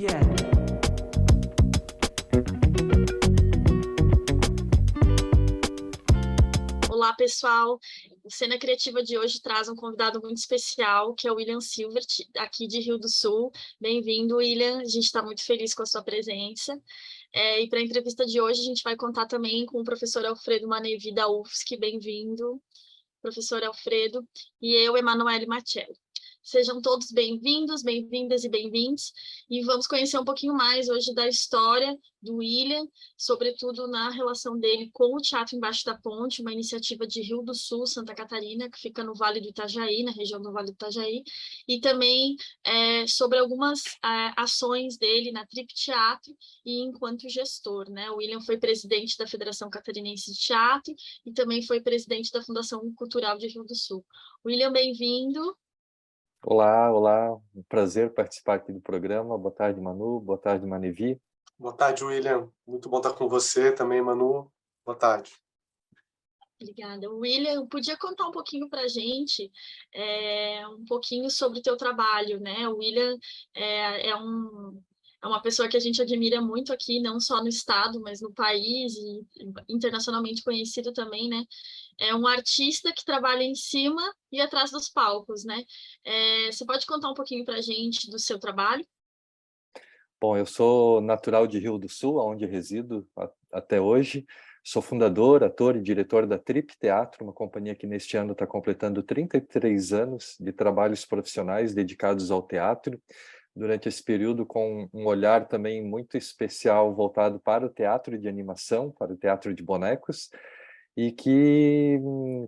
Yeah. Olá, pessoal. O Cena Criativa de hoje traz um convidado muito especial, que é o William Silvert, aqui de Rio do Sul. Bem-vindo, William. A gente está muito feliz com a sua presença. E para a entrevista de hoje, a gente vai contar também com o professor Alfredo Manevi, da UFSC. Bem-vindo, professor Alfredo. E eu, Emanuele Machelli. Sejam todos bem-vindos, bem-vindas e bem-vindos. E vamos conhecer um pouquinho mais hoje da história do William, sobretudo na relação dele com o Teatro Embaixo da Ponte, uma iniciativa de Rio do Sul, Santa Catarina, que fica no Vale do Itajaí, na região do Vale do Itajaí, e também sobre algumas ações dele na Trip Teatro e enquanto gestor, né? O William foi presidente da Federação Catarinense de Teatro e também foi presidente da Fundação Cultural de Rio do Sul. William, bem-vindo. Olá, olá, um prazer participar aqui do programa. Boa tarde, Manu, boa tarde, Manevi. Boa tarde, William. Muito bom estar com você também, Manu. Boa tarde. Obrigada. William, podia contar um pouquinho para a gente, um pouquinho sobre o teu trabalho, né? O William é uma pessoa que a gente admira muito aqui, não só no estado, mas no país e internacionalmente conhecido também, né? É um artista que trabalha em cima e atrás dos palcos, né? Você pode contar um pouquinho para a gente do seu trabalho? Bom, eu sou natural de Rio do Sul, onde resido até hoje. Sou fundador, ator e diretor da Trip Teatro, uma companhia que neste ano está completando 33 anos de trabalhos profissionais dedicados ao teatro. Durante esse período, com um olhar também muito especial voltado para o teatro de animação, para o teatro de bonecos, e que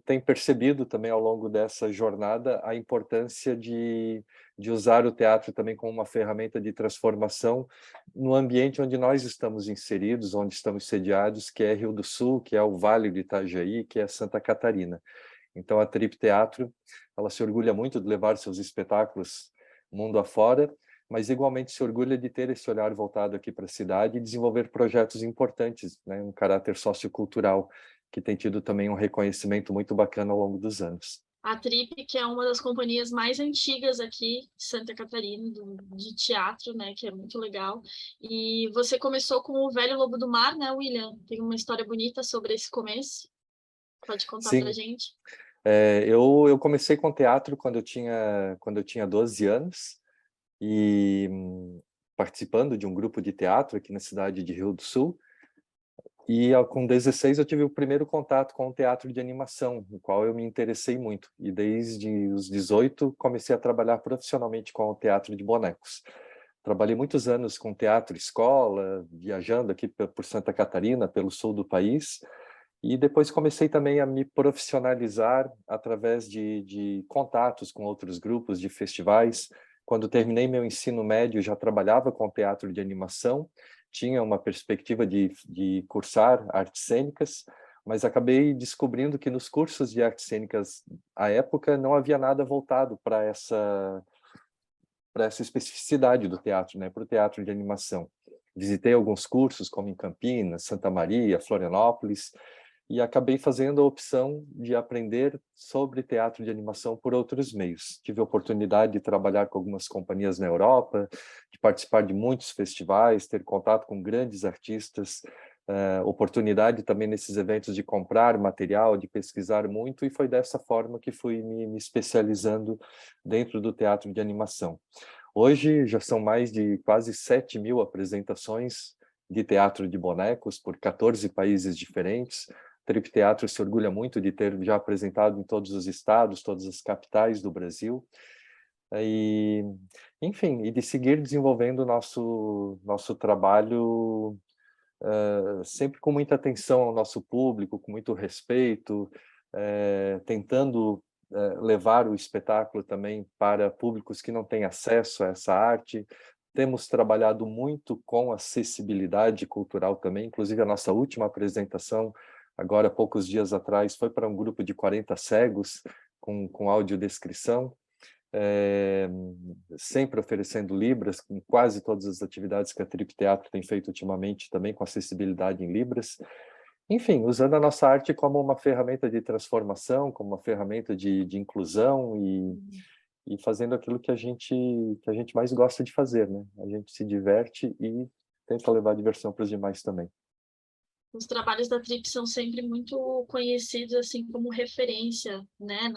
tem percebido também ao longo dessa jornada a importância de usar o teatro também como uma ferramenta de transformação no ambiente onde nós estamos inseridos, onde estamos sediados, que é Rio do Sul, que é o Vale do Itajaí, que é Santa Catarina. Então a Trip Teatro, ela se orgulha muito de levar seus espetáculos mundo afora, mas igualmente se orgulha de ter esse olhar voltado aqui para a cidade e desenvolver projetos importantes, né, um caráter sociocultural, que tem tido também um reconhecimento muito bacana ao longo dos anos. A Trip, que é uma das companhias mais antigas aqui de Santa Catarina, de teatro, né, que é muito legal. E você começou com o Velho Lobo do Mar, né, William? Tem uma história bonita sobre esse começo. Pode contar pra Sim, gente? eu comecei com teatro quando eu tinha 12 anos e participando de um grupo de teatro aqui na cidade de Rio do Sul. E com 16 eu tive o primeiro contato com o teatro de animação, no qual eu me interessei muito. E desde os 18 comecei a trabalhar profissionalmente com o teatro de bonecos. Trabalhei muitos anos com teatro escola, viajando aqui por Santa Catarina, pelo sul do país. E depois comecei também a me profissionalizar através de contatos com outros grupos de festivais. Quando terminei meu ensino médio, já trabalhava com teatro de animação, tinha uma perspectiva de cursar artes cênicas, mas acabei descobrindo que nos cursos de artes cênicas, à época, não havia nada voltado para essa especificidade do teatro, né, para o teatro de animação. Visitei alguns cursos, como em Campinas, Santa Maria, Florianópolis, e acabei fazendo a opção de aprender sobre teatro de animação por outros meios. Tive a oportunidade de trabalhar com algumas companhias na Europa, de participar de muitos festivais, ter contato com grandes artistas, oportunidade também nesses eventos de comprar material, de pesquisar muito, e foi dessa forma que fui me especializando dentro do teatro de animação. Hoje já são mais de quase 7.000 apresentações de teatro de bonecos por 14 países diferentes. Trip Teatro se orgulha muito de ter já apresentado em todos os estados, todas as capitais do Brasil. E, enfim, e de seguir desenvolvendo o nosso trabalho sempre com muita atenção ao nosso público, com muito respeito, tentando levar o espetáculo também para públicos que não têm acesso a essa arte. Temos trabalhado muito com acessibilidade cultural também, inclusive a nossa última apresentação, agora poucos dias atrás, foi para um grupo de 40 cegos, com audiodescrição, sempre oferecendo Libras, com quase todas as atividades que a Trip Teatro tem feito ultimamente, também com acessibilidade em Libras. Enfim, usando a nossa arte como uma ferramenta de transformação, como uma ferramenta de inclusão e fazendo aquilo que a gente mais gosta de fazer, né? A gente se diverte e tenta levar diversão para os demais também. Os trabalhos da Trip são sempre muito conhecidos assim como referência, né,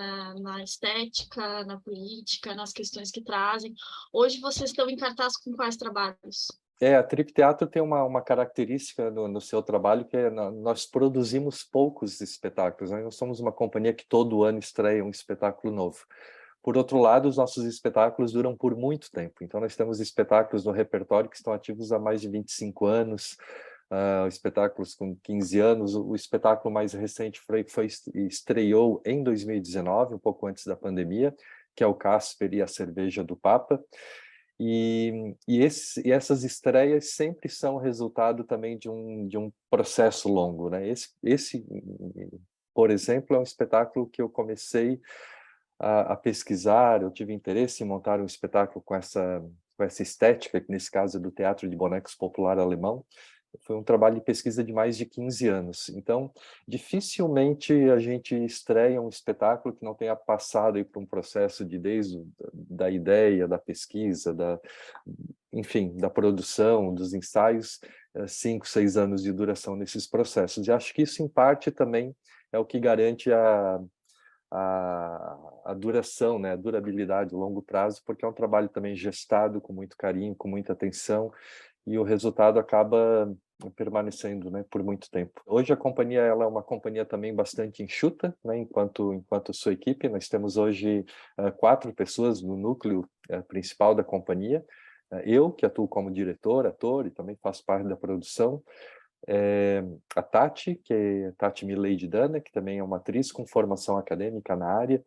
na estética, na política, nas questões que trazem. Hoje vocês estão em cartaz com quais trabalhos? A Trip Teatro tem uma característica no seu trabalho, que é nós produzimos poucos espetáculos, né? Nós somos uma companhia que todo ano estreia um espetáculo novo. Por outro lado, os nossos espetáculos duram por muito tempo. Então, nós temos espetáculos no repertório que estão ativos há mais de 25 anos, espetáculos com 15 anos. O espetáculo mais recente estreou em 2019, um pouco antes da pandemia, que é o Casper e a Cerveja do Papa. E essas estreias sempre são resultado também de um processo longo, né? Por exemplo, é um espetáculo que eu comecei a pesquisar, eu tive interesse em montar um espetáculo com essa estética, que nesse caso é do Teatro de Bonecos Popular Alemão. Foi um trabalho de pesquisa de mais de 15 anos. Então, dificilmente a gente estreia um espetáculo que não tenha passado por um processo desde da ideia, da pesquisa, enfim, da produção, dos ensaios, 5, 6 anos de duração nesses processos. E acho que isso, em parte, também é o que garante a duração, né, a durabilidade, o longo prazo, porque é um trabalho também gestado com muito carinho, com muita atenção, e o resultado acaba permanecendo, né, por muito tempo. Hoje a companhia ela é uma companhia também bastante enxuta, né, enquanto sua equipe. Nós temos hoje 4 pessoas no núcleo principal da companhia. Eu, que atuo como diretor, ator, e também faço parte da produção. A Tati, que é Tati Milady Dana, que também é uma atriz com formação acadêmica na área,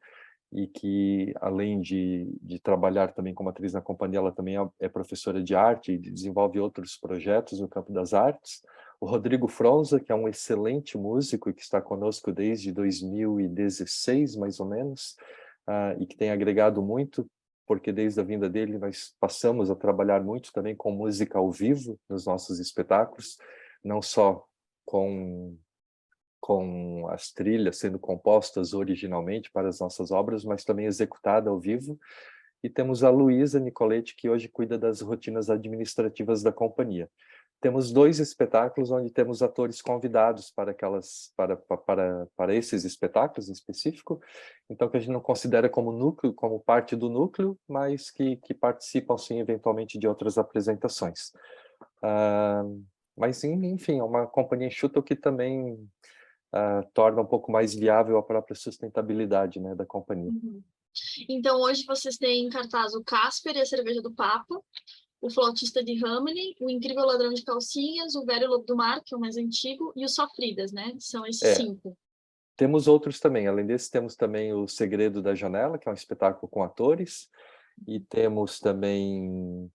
e que, além de trabalhar também como atriz na companhia, ela também é professora de arte e desenvolve outros projetos no campo das artes. O Rodrigo Fronza, que é um excelente músico e que está conosco desde 2016, mais ou menos, e que tem agregado muito, porque desde a vinda dele nós passamos a trabalhar muito também com música ao vivo nos nossos espetáculos, não só com as trilhas sendo compostas originalmente para as nossas obras, mas também executada ao vivo. E temos a Luísa Nicoletti, que hoje cuida das rotinas administrativas da companhia. Temos 2 espetáculos onde temos atores convidados para esses espetáculos em específico, então que a gente não considera como núcleo, como parte do núcleo, mas que participam sim eventualmente de outras apresentações. Mas enfim, é uma companhia enxuta, o que também torna um pouco mais viável a própria sustentabilidade, né, da companhia. Uhum. Então, hoje vocês têm em cartaz o Casper e a Cerveja do Papa, o Flautista de Hamelin, o Incrível Ladrão de Calcinhas, o Velho Lobo do Mar, que é o mais antigo, e o Sofridas, né? São esses 5. Temos outros também. Além desse, temos também o Segredo da Janela, que é um espetáculo com atores, e temos também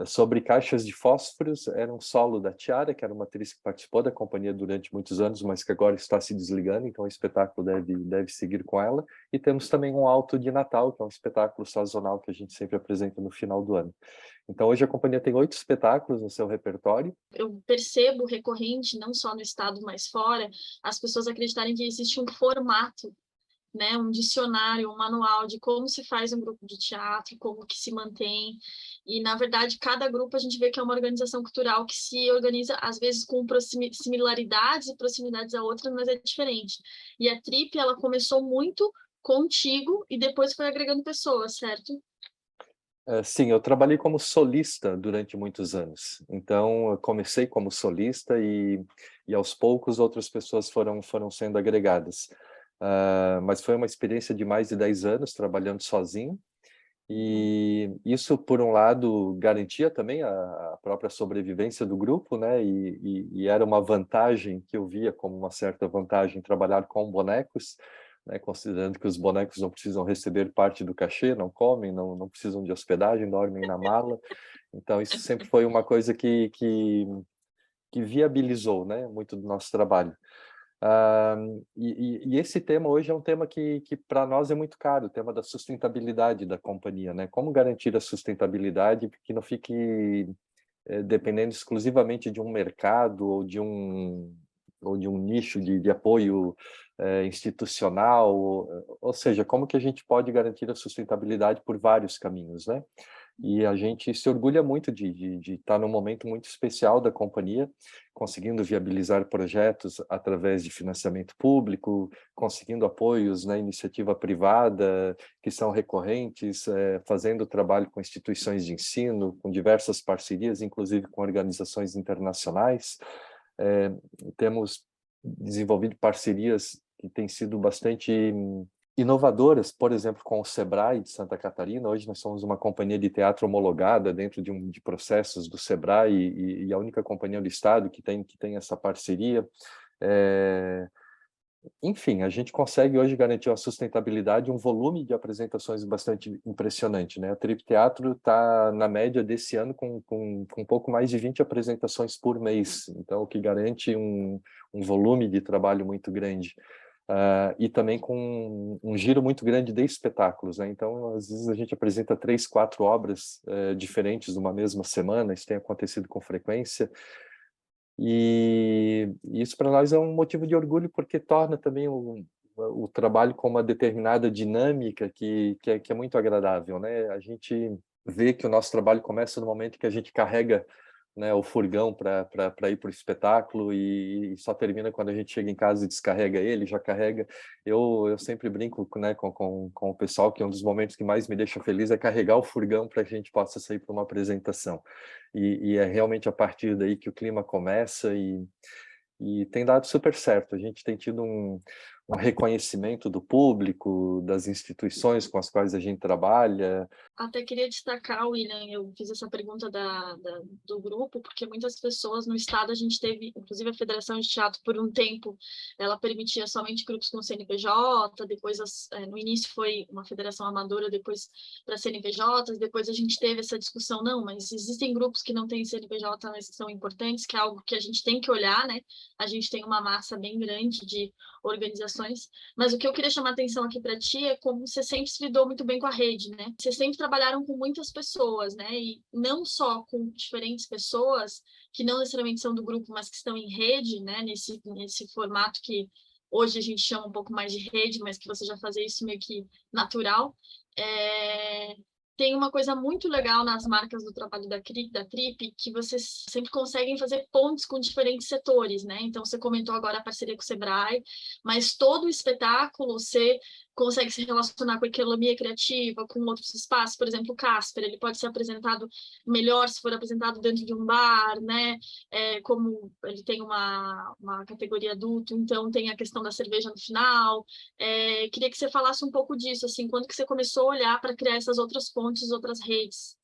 Sobre Caixas de Fósforos, era um solo da Tiara, que era uma atriz que participou da companhia durante muitos anos, mas que agora está se desligando, então o espetáculo deve seguir com ela. E temos também um Alto de Natal, que é um espetáculo sazonal que a gente sempre apresenta no final do ano. Então hoje a companhia tem 8 espetáculos no seu repertório. Eu percebo recorrente, não só no estado, mas fora, as pessoas acreditarem que existe um formato, né, um dicionário, um manual de como se faz um grupo de teatro, como que se mantém. E, na verdade, cada grupo a gente vê que é uma organização cultural que se organiza, às vezes, com similaridades e proximidades a outras, mas é diferente. E a Trip, ela começou muito contigo e depois foi agregando pessoas, certo? Sim, eu trabalhei como solista durante muitos anos. Então, eu comecei como solista e aos poucos outras pessoas foram sendo agregadas. Mas foi uma experiência de mais de 10 anos trabalhando sozinho. E isso, por um lado, garantia também a própria sobrevivência do grupo, né? E era uma vantagem que eu via como uma certa vantagem trabalhar com bonecos, né? Considerando que os bonecos não precisam receber parte do cachê, não comem, não precisam de hospedagem, dormem na mala. Então, isso sempre foi uma coisa que viabilizou, né, muito do nosso trabalho. E esse tema hoje é um tema que para nós é muito caro, o tema da sustentabilidade da companhia, né? Como garantir a sustentabilidade que não fique dependendo exclusivamente de um mercado ou de ou de um nicho de apoio institucional, ou seja, como que a gente pode garantir a sustentabilidade por vários caminhos, né? E a gente se orgulha muito de estar num momento muito especial da companhia, conseguindo viabilizar projetos através de financiamento público, conseguindo apoios na iniciativa privada, que são recorrentes, fazendo trabalho com instituições de ensino, com diversas parcerias, inclusive com organizações internacionais. Temos desenvolvido parcerias que têm sido bastante inovadoras, por exemplo, com o Sebrae de Santa Catarina. Hoje nós somos uma companhia de teatro homologada dentro de processos do Sebrae e a única companhia do estado que tem essa parceria. Enfim, a gente consegue hoje garantir uma sustentabilidade, um volume de apresentações bastante impressionante, né? A Trip Teatro está na média desse ano com um pouco mais de 20 apresentações por mês, então o que garante um volume de trabalho muito grande. E também com um giro muito grande de espetáculos, né? Então, às vezes a gente apresenta 3, 4 obras diferentes numa mesma semana, isso tem acontecido com frequência, e isso para nós é um motivo de orgulho, porque torna também o trabalho com uma determinada dinâmica que é muito agradável, né? A gente vê que o nosso trabalho começa no momento que a gente carrega, né, o furgão para ir para o espetáculo e só termina quando a gente chega em casa e descarrega ele, já carrega. Eu sempre brinco, né, com o pessoal que um dos momentos que mais me deixa feliz é carregar o furgão para que a gente possa sair para uma apresentação. E é realmente a partir daí que o clima começa e tem dado super certo. A gente tem tido um reconhecimento do público, das instituições com as quais a gente trabalha. Até queria destacar, William, eu fiz essa pergunta do grupo, porque muitas pessoas no estado a gente teve, inclusive a Federação de Teatro, por um tempo, ela permitia somente grupos com CNPJ, depois, no início foi uma federação amadora, depois para CNPJs, depois a gente teve essa discussão, não, mas existem grupos que não têm CNPJ, mas que são importantes, que é algo que a gente tem que olhar, né? A gente tem uma massa bem grande de organizações, mas o que eu queria chamar a atenção aqui para ti é como você sempre se lidou muito bem com a rede, né? Você sempre trabalharam com muitas pessoas, né? E não só com diferentes pessoas que não necessariamente são do grupo, mas que estão em rede, né? Nesse formato que hoje a gente chama um pouco mais de rede, mas que você já fazia isso meio que natural. Tem uma coisa muito legal nas marcas do trabalho da Trip, que vocês sempre conseguem fazer pontes com diferentes setores, né? Então, você comentou agora a parceria com o Sebrae, mas todo o espetáculo você consegue se relacionar com a economia criativa, com outros espaços. Por exemplo, o Casper, ele pode ser apresentado melhor se for apresentado dentro de um bar, né? Como ele tem uma categoria adulto, então tem a questão da cerveja no final. Queria que você falasse um pouco disso, assim, quando que você começou a olhar para criar essas outras pontes, outras redes,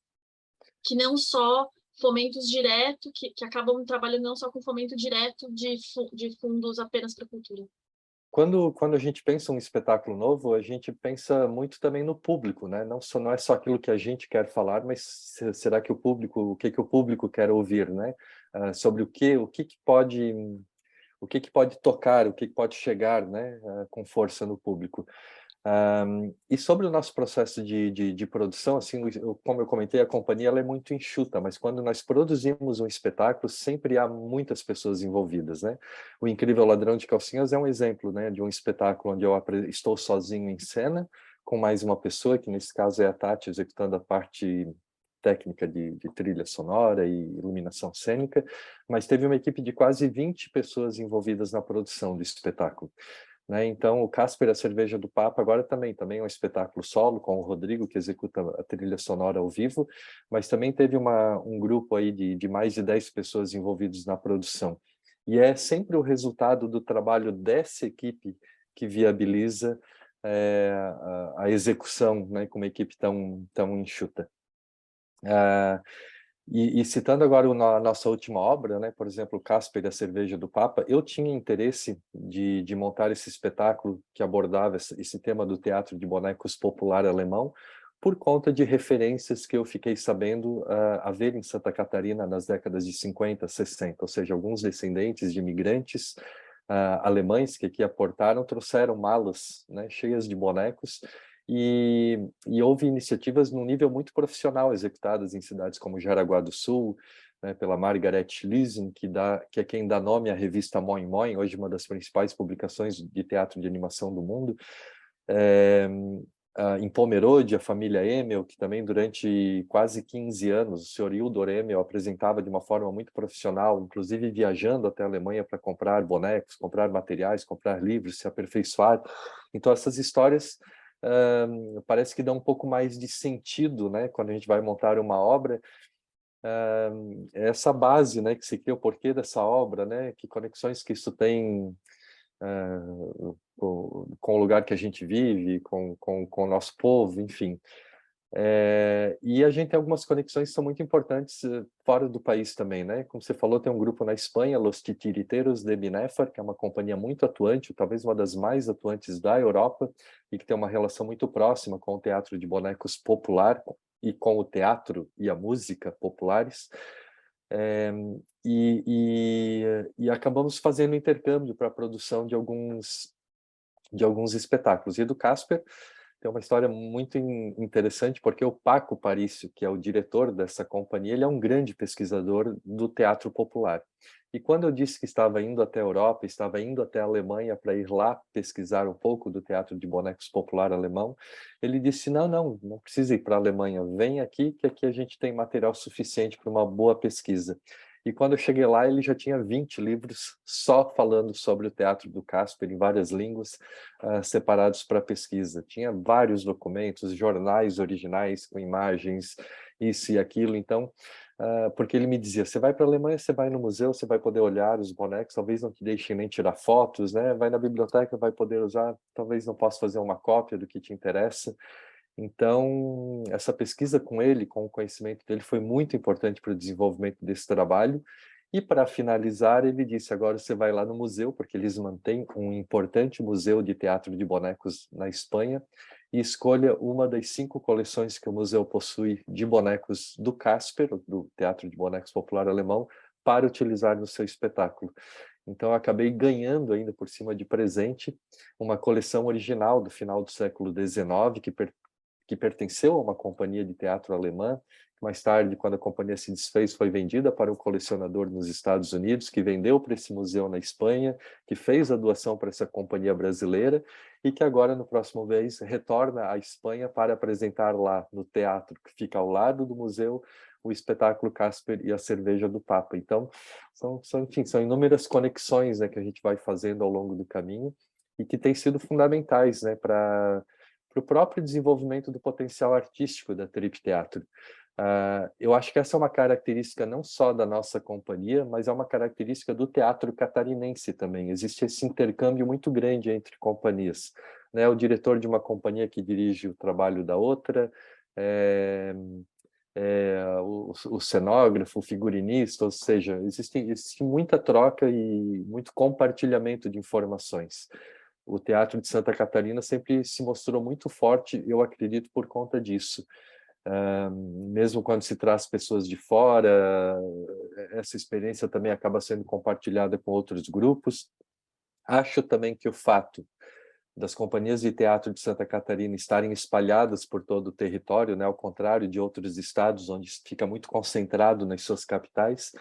que não só fomentos direto, que acabam trabalhando não só com fomento direto de fundos apenas para cultura. Quando a gente pensa um espetáculo novo, a gente pensa muito também no público, né? Não é só aquilo que a gente quer falar, mas será que o que o público quer ouvir, né? Sobre o que pode tocar, o que pode chegar, né? Com força no público. E sobre o nosso processo de produção, assim, como eu comentei, a companhia ela é muito enxuta, mas quando nós produzimos um espetáculo, sempre há muitas pessoas envolvidas, né? O Incrível Ladrão de Calcinhas é um exemplo, né, de um espetáculo onde eu estou sozinho em cena, com mais uma pessoa, que nesse caso é a Tati, executando a parte técnica de trilha sonora e iluminação cênica, mas teve uma equipe de quase 20 pessoas envolvidas na produção do espetáculo. Né? Então, o Casper, a Cerveja do Papa, agora também é um espetáculo solo, com o Rodrigo, que executa a trilha sonora ao vivo, mas também teve um grupo aí de mais de 10 pessoas envolvidas na produção. E é sempre o resultado do trabalho dessa equipe que viabiliza a execução, né, com uma equipe tão enxuta. E citando agora a nossa última obra, né, por exemplo, o Casper e a Cerveja do Papa, eu tinha interesse de montar esse espetáculo que abordava esse tema do teatro de bonecos popular alemão, por conta de referências que eu fiquei sabendo haver em Santa Catarina nas décadas de 50, 60, ou seja, alguns descendentes de imigrantes alemães que aqui aportaram, trouxeram malas, né, cheias de bonecos, e houve iniciativas num nível muito profissional executadas em cidades como Jaraguá do Sul, né, pela Margaret Leeson, que é quem dá nome à revista Moin Moin, hoje uma das principais publicações de teatro de animação do mundo. Em Pomerode, a família Emel, que também durante quase 15 anos, o senhor Hildor Emel apresentava de uma forma muito profissional, inclusive viajando até a Alemanha para comprar bonecos, comprar materiais, comprar livros, se aperfeiçoar. Então essas histórias parece que dão um pouco mais de sentido, né, quando a gente vai montar uma obra. Essa base, né, que se cria, o porquê dessa obra, né, que conexões que isso tem com o lugar que a gente vive, com o nosso povo, enfim. E a gente tem algumas conexões que são muito importantes fora do país também, né? Como você falou, tem um grupo na Espanha, Los Titiriteros de Binèfar, que é uma companhia muito atuante, talvez uma das mais atuantes da Europa, e que tem uma relação muito próxima com o teatro de bonecos popular e com o teatro e a música populares. E acabamos fazendo intercâmbio para a produção de alguns espetáculos. E do Casper tem uma história muito interessante, porque o Paco Parício, que é o diretor dessa companhia, ele é um grande pesquisador do teatro popular. E quando eu disse que estava indo até a Europa, estava indo até a Alemanha para ir lá pesquisar um pouco do teatro de bonecos popular alemão, ele disse, não precisa ir para a Alemanha, vem aqui, que aqui a gente tem material suficiente para uma boa pesquisa. E quando eu cheguei lá, ele já tinha 20 livros só falando sobre o teatro do Casper, em várias línguas, separados para pesquisa. Tinha vários documentos, jornais originais com imagens, isso e aquilo. Então, porque ele me dizia, você vai para a Alemanha, você vai no museu, você vai poder olhar os bonecos, talvez não te deixem nem tirar fotos, né? Vai na biblioteca, vai poder usar, talvez não possa fazer uma cópia do que te interessa. Então, essa pesquisa com ele, com o conhecimento dele, foi muito importante para o desenvolvimento desse trabalho. E, para finalizar, ele disse, agora você vai lá no museu, porque eles mantêm um importante museu de teatro de bonecos na Espanha, e escolha uma das 5 coleções que o museu possui de bonecos do Casper, do Teatro de Bonecos Popular Alemão, para utilizar no seu espetáculo. Então, eu acabei ganhando ainda por cima de presente uma coleção original do final do século XIX, que pertenceu a uma companhia de teatro alemã, que mais tarde, quando a companhia se desfez, foi vendida para um colecionador nos Estados Unidos, que vendeu para esse museu na Espanha, que fez a doação para essa companhia brasileira, e que agora, no próximo mês, retorna à Espanha para apresentar lá no teatro, que fica ao lado do museu, o espetáculo Casper e a Cerveja do Papa. Então, enfim, são inúmeras conexões, né, que a gente vai fazendo ao longo do caminho, e que têm sido fundamentais, né, para o próprio desenvolvimento do potencial artístico da Trip Teatro. Eu acho que essa é uma característica não só da nossa companhia, mas é uma característica do teatro catarinense também. Existe esse intercâmbio muito grande entre companhias, né? O diretor de uma companhia que dirige o trabalho da outra, o cenógrafo, o figurinista, ou seja, existe muita troca e muito compartilhamento de informações. O Teatro de Santa Catarina sempre se mostrou muito forte, eu acredito, por conta disso. Mesmo quando se traz pessoas de fora, essa experiência também acaba sendo compartilhada com outros grupos. Acho também que o fato das companhias de teatro de Santa Catarina estarem espalhadas por todo o território, né, ao contrário de outros estados, onde fica muito concentrado nas suas capitais,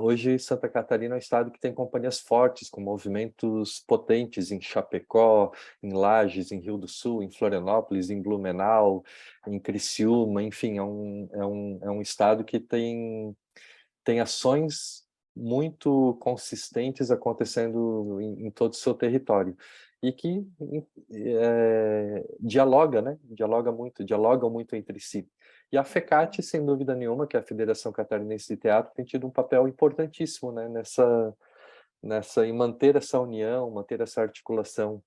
hoje Santa Catarina é um estado que tem companhias fortes, com movimentos potentes em Chapecó, em Lages, em Rio do Sul, em Florianópolis, em Blumenau, em Criciúma, enfim, é um estado que tem ações muito consistentes acontecendo em todo o seu território e que dialogam muito entre si. E a FECAT, sem dúvida nenhuma, que é a Federação Catarinense de Teatro, tem tido um papel importantíssimo, né, em manter essa união, manter essa articulação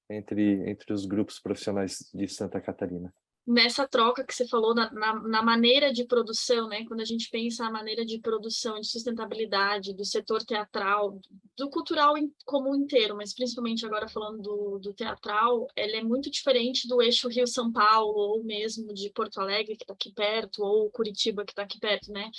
entre os grupos profissionais de Santa Catarina. Nessa troca que você falou, na maneira de produção, né? Quando a gente pensa a maneira de produção, de sustentabilidade do setor teatral, do cultural como inteiro, mas principalmente agora falando do teatral, ela é muito diferente do eixo Rio-São Paulo, ou mesmo de Porto Alegre, que está aqui perto, ou Curitiba, que está aqui perto, né?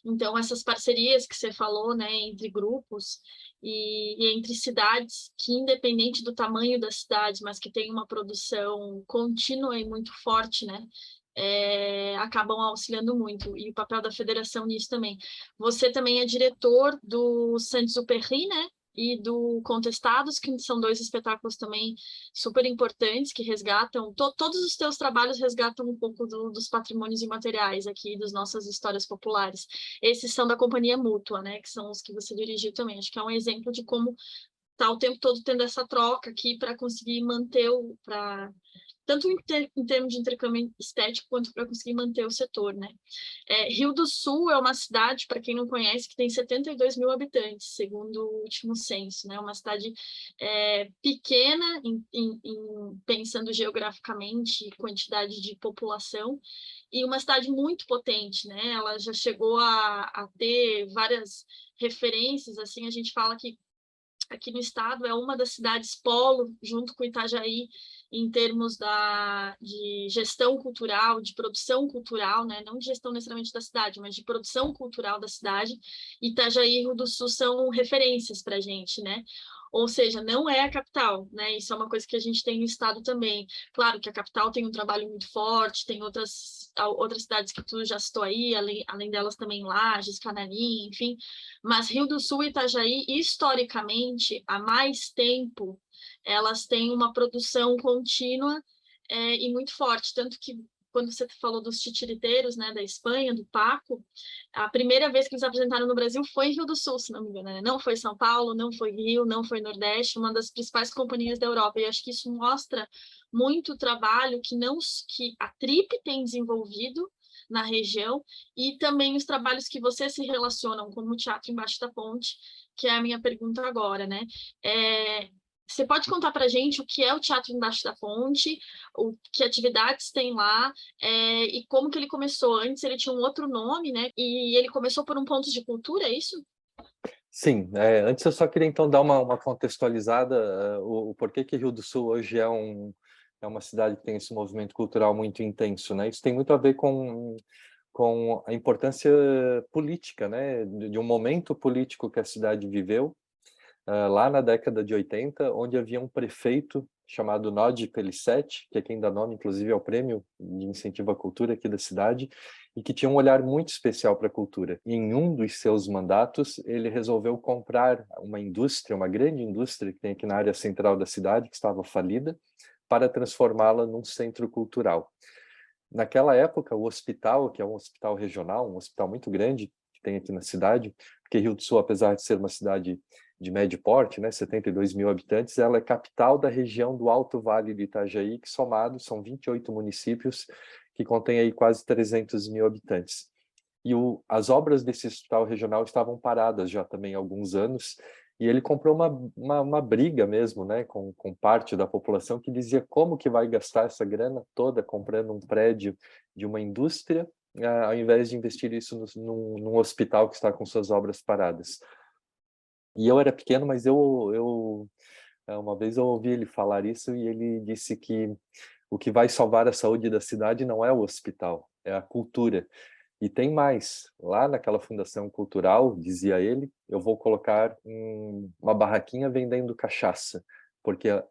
Então, essas parcerias que você falou, né, entre grupos e entre cidades que, independente do tamanho das cidades, mas que tem uma produção contínua e muito forte, né? acabam auxiliando muito, e o papel da federação nisso também. Você também é diretor do Saint-Exupéry, né? E do Contestados, que são dois espetáculos também super importantes, que resgatam, todos os teus trabalhos resgatam um pouco dos patrimônios imateriais aqui, das nossas histórias populares. Esses são da Companhia Mútua, né? Que são os que você dirigiu também. Acho que é um exemplo de como tá o tempo todo tendo essa troca aqui para conseguir manter tanto em termos de intercâmbio estético, quanto para conseguir manter o setor, né? Rio do Sul é uma cidade, para quem não conhece, que tem 72 mil habitantes, segundo o último censo, né? Uma cidade pequena, pensando geograficamente, quantidade de população, e uma cidade muito potente, né? Ela já chegou a ter várias referências, assim, a gente fala que aqui no estado é uma das cidades polo, junto com Itajaí, em termos de gestão cultural, de produção cultural, né? Não de gestão necessariamente da cidade, mas de produção cultural da cidade. Itajaí e Rio do Sul são referências para a gente, né? Ou seja, não é a capital, né? Isso é uma coisa que a gente tem no estado também. Claro que a capital tem um trabalho muito forte, tem outras cidades que tu já citou aí, além delas também Lages, Canarim, enfim. Mas Rio do Sul e Itajaí, historicamente, há mais tempo, elas têm uma produção contínua e muito forte. Tanto que, quando você falou dos titiriteiros, né, da Espanha, do Paco, a primeira vez que eles apresentaram no Brasil foi em Rio do Sul, se não me engano, né? Não foi São Paulo, não foi Rio, não foi Nordeste, uma das principais companhias da Europa. E acho que isso mostra muito o trabalho que a TRIP tem desenvolvido na região, e também os trabalhos que vocês se relacionam, como o Teatro Embaixo da Ponte, que é a minha pergunta agora, né? Você pode contar para a gente o que é o Teatro Embaixo da Ponte, que atividades tem lá, e como que ele começou? Antes ele tinha um outro nome, né? E ele começou por um ponto de cultura, é isso? Sim, antes eu só queria então dar uma contextualizada, o porquê que Rio do Sul hoje é uma cidade que tem esse movimento cultural muito intenso, né? Isso tem muito a ver com a importância política, né? De um momento político que a cidade viveu, lá na década de 80, onde havia um prefeito chamado Nodi Pellicet, que é quem dá nome, inclusive, ao prêmio de incentivo à cultura aqui da cidade, e que tinha um olhar muito especial para a cultura. E em um dos seus mandatos, ele resolveu comprar uma indústria, uma grande indústria que tem aqui na área central da cidade, que estava falida, para transformá-la num centro cultural. Naquela época, o hospital, que é um hospital regional, um hospital muito grande, que tem aqui na cidade, porque Rio do Sul, apesar de ser uma cidade de médio porte, né, 72 mil habitantes, ela é capital da região do Alto Vale do Itajaí, que somados são 28 municípios, que contém aí quase 300 mil habitantes. E as obras desse hospital regional estavam paradas já também há alguns anos, e ele comprou uma briga mesmo, né, com parte da população que dizia como que vai gastar essa grana toda comprando um prédio de uma indústria, ao invés de investir isso num hospital que está com suas obras paradas. E eu era pequeno, mas uma vez eu ouvi ele falar isso e ele disse que o que vai salvar a saúde da cidade não é o hospital, é a cultura. E tem mais, lá naquela fundação cultural, dizia ele, eu vou colocar uma barraquinha vendendo cachaça,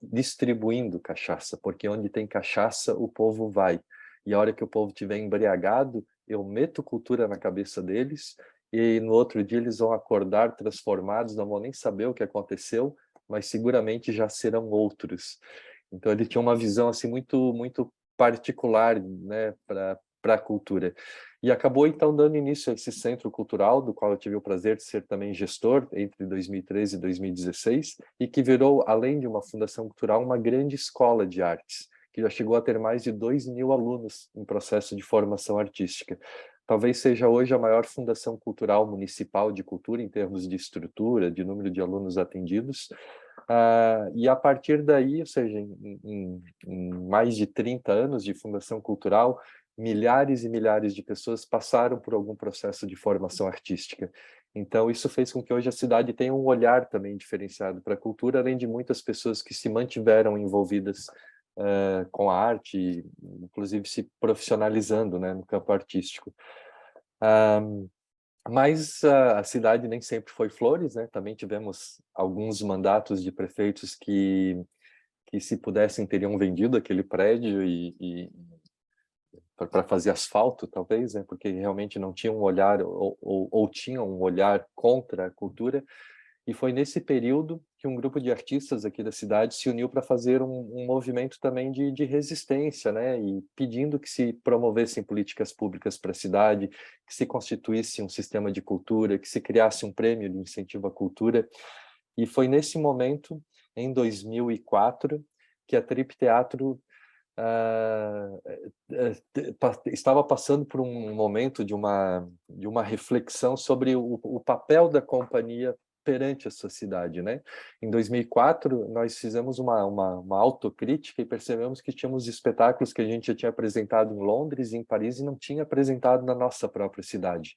distribuindo cachaça, porque onde tem cachaça o povo vai. E a hora que o povo estiver embriagado, eu meto cultura na cabeça deles, e no outro dia eles vão acordar transformados, não vão nem saber o que aconteceu, mas seguramente já serão outros. Então ele tinha uma visão assim muito particular, né, para a cultura. E acabou então dando início a esse centro cultural, do qual eu tive o prazer de ser também gestor entre 2013 e 2016, e que virou, além de uma fundação cultural, uma grande escola de artes, que já chegou a ter mais de 2.000 alunos em processo de formação artística. Talvez seja hoje a maior fundação cultural municipal de cultura em termos de estrutura, de número de alunos atendidos. E a partir daí, ou seja, em mais de 30 anos de fundação cultural, milhares e milhares de pessoas passaram por algum processo de formação artística. Então, isso fez com que hoje a cidade tenha um olhar também diferenciado para a cultura, além de muitas pessoas que se mantiveram envolvidas com a arte, inclusive se profissionalizando, né, no campo artístico. Mas a cidade nem sempre foi flores, né? Também tivemos alguns mandatos de prefeitos que se pudessem, teriam vendido aquele prédio e para fazer asfalto, talvez, né? Porque realmente não tinha um olhar, ou tinha um olhar contra a cultura. E foi nesse período que um grupo de artistas aqui da cidade se uniu para fazer um movimento também de resistência, né? E pedindo que se promovessem políticas públicas para a cidade, que se constituísse um sistema de cultura, que se criasse um prêmio de incentivo à cultura. E foi nesse momento, em 2004, que a Trip Teatro estava passando por um momento de uma reflexão sobre o papel da companhia perante a sociedade, né? Em 2004, nós fizemos uma autocrítica e percebemos que tínhamos espetáculos que a gente já tinha apresentado em Londres e em Paris e não tinha apresentado na nossa própria cidade.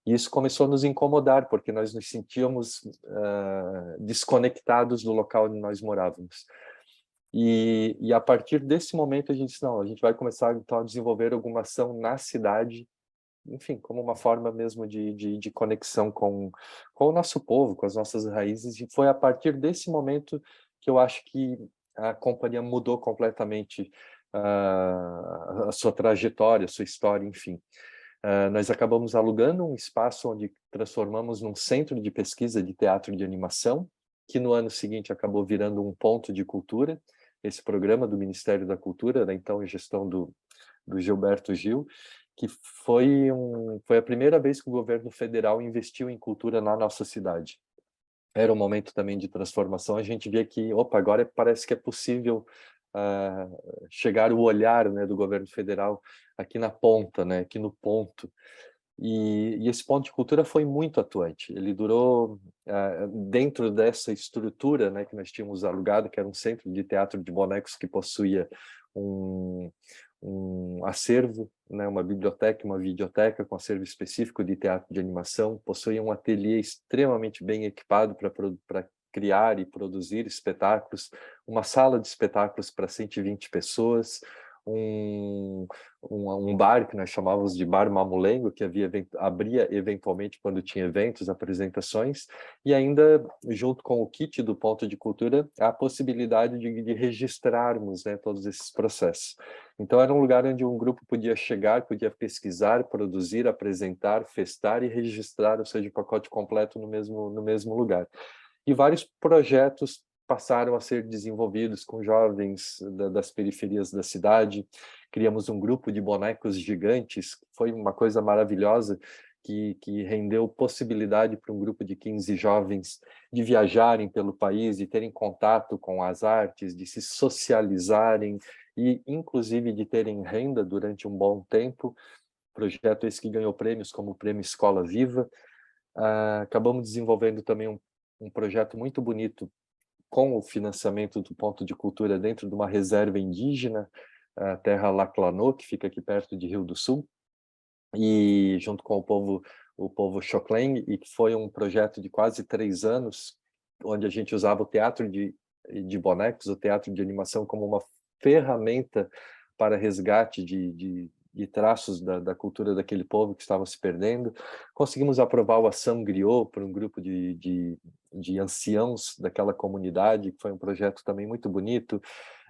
E isso começou a nos incomodar, porque nós nos sentíamos desconectados do local onde nós morávamos. E a partir desse momento a gente disse, não, a gente vai começar então a desenvolver alguma ação na cidade, enfim, como uma forma mesmo de conexão com o nosso povo, com as nossas raízes. E foi a partir desse momento que eu acho que a companhia mudou completamente a sua trajetória, a sua história, enfim. Nós acabamos alugando um espaço onde transformamos num centro de pesquisa de teatro de animação, que no ano seguinte acabou virando um ponto de cultura, esse programa do Ministério da Cultura, da então gestão do Gilberto Gil, que foi a primeira vez que o governo federal investiu em cultura na nossa cidade. Era um momento também de transformação, a gente via que, opa, agora parece que é possível chegar o olhar, né, do governo federal aqui na ponta, né, aqui no ponto. E esse ponto de cultura foi muito atuante. Ele durou dentro dessa estrutura, né, que nós tínhamos alugado, que era um centro de teatro de bonecos que possuía um acervo, né, uma biblioteca, uma videoteca com acervo específico de teatro de animação, possuía um ateliê extremamente bem equipado para criar e produzir espetáculos, uma sala de espetáculos para 120 pessoas, um bar que nós chamávamos de Bar Mamulengo, que abria eventualmente quando tinha eventos, apresentações, e ainda, junto com o kit do Ponto de Cultura, a possibilidade de registrarmos, né, todos esses processos. Então, era um lugar onde um grupo podia chegar, podia pesquisar, produzir, apresentar, festar e registrar, ou seja, o pacote completo no mesmo lugar. E vários projetos passaram a ser desenvolvidos com jovens das periferias da cidade. Criamos um grupo de bonecos gigantes, foi uma coisa maravilhosa, que rendeu possibilidade para um grupo de 15 jovens de viajarem pelo país, de terem contato com as artes, de se socializarem e, inclusive, de terem renda durante um bom tempo. Projeto esse que ganhou prêmios como o Prêmio Escola Viva. Acabamos desenvolvendo também um projeto muito bonito com o financiamento do Ponto de Cultura dentro de uma reserva indígena, a Terra Laclanô, que fica aqui perto de Rio do Sul, e junto com o povo Xocleng, e que foi um projeto de quase 3 anos, onde a gente usava o teatro de bonecos, o teatro de animação, como uma ferramenta para resgate de traços da cultura daquele povo que estava se perdendo. Conseguimos aprovar o Ação Griot por um grupo de anciãos daquela comunidade, que foi um projeto também muito bonito.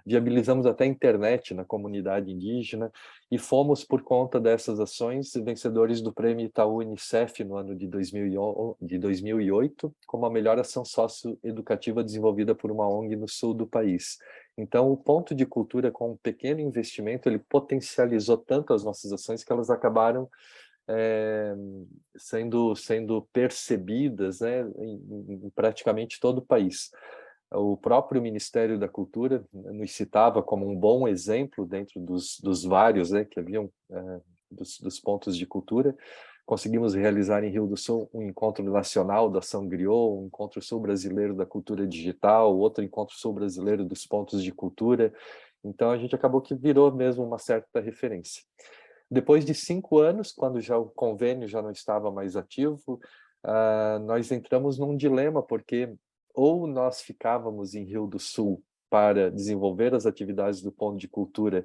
Viabilizamos até a internet na comunidade indígena e fomos, por conta dessas ações, vencedores do Prêmio Itaú Unicef no ano de 2008, como a melhor ação socioeducativa desenvolvida por uma ONG no sul do país. Então, o Ponto de Cultura, com um pequeno investimento, ele potencializou tanto as nossas ações que elas acabaram sendo percebidas, né, em praticamente todo o país. O próprio Ministério da Cultura nos citava como um bom exemplo dentro dos vários, né, que haviam dos pontos de cultura. Conseguimos realizar em Rio do Sul um encontro nacional da Ação Griot, um encontro sul-brasileiro da cultura digital, outro encontro sul-brasileiro dos pontos de cultura. Então, a gente acabou que virou mesmo uma certa referência. Depois de 5 anos, quando já o convênio já não estava mais ativo, nós entramos num dilema, porque ou nós ficávamos em Rio do Sul para desenvolver as atividades do Ponto de Cultura,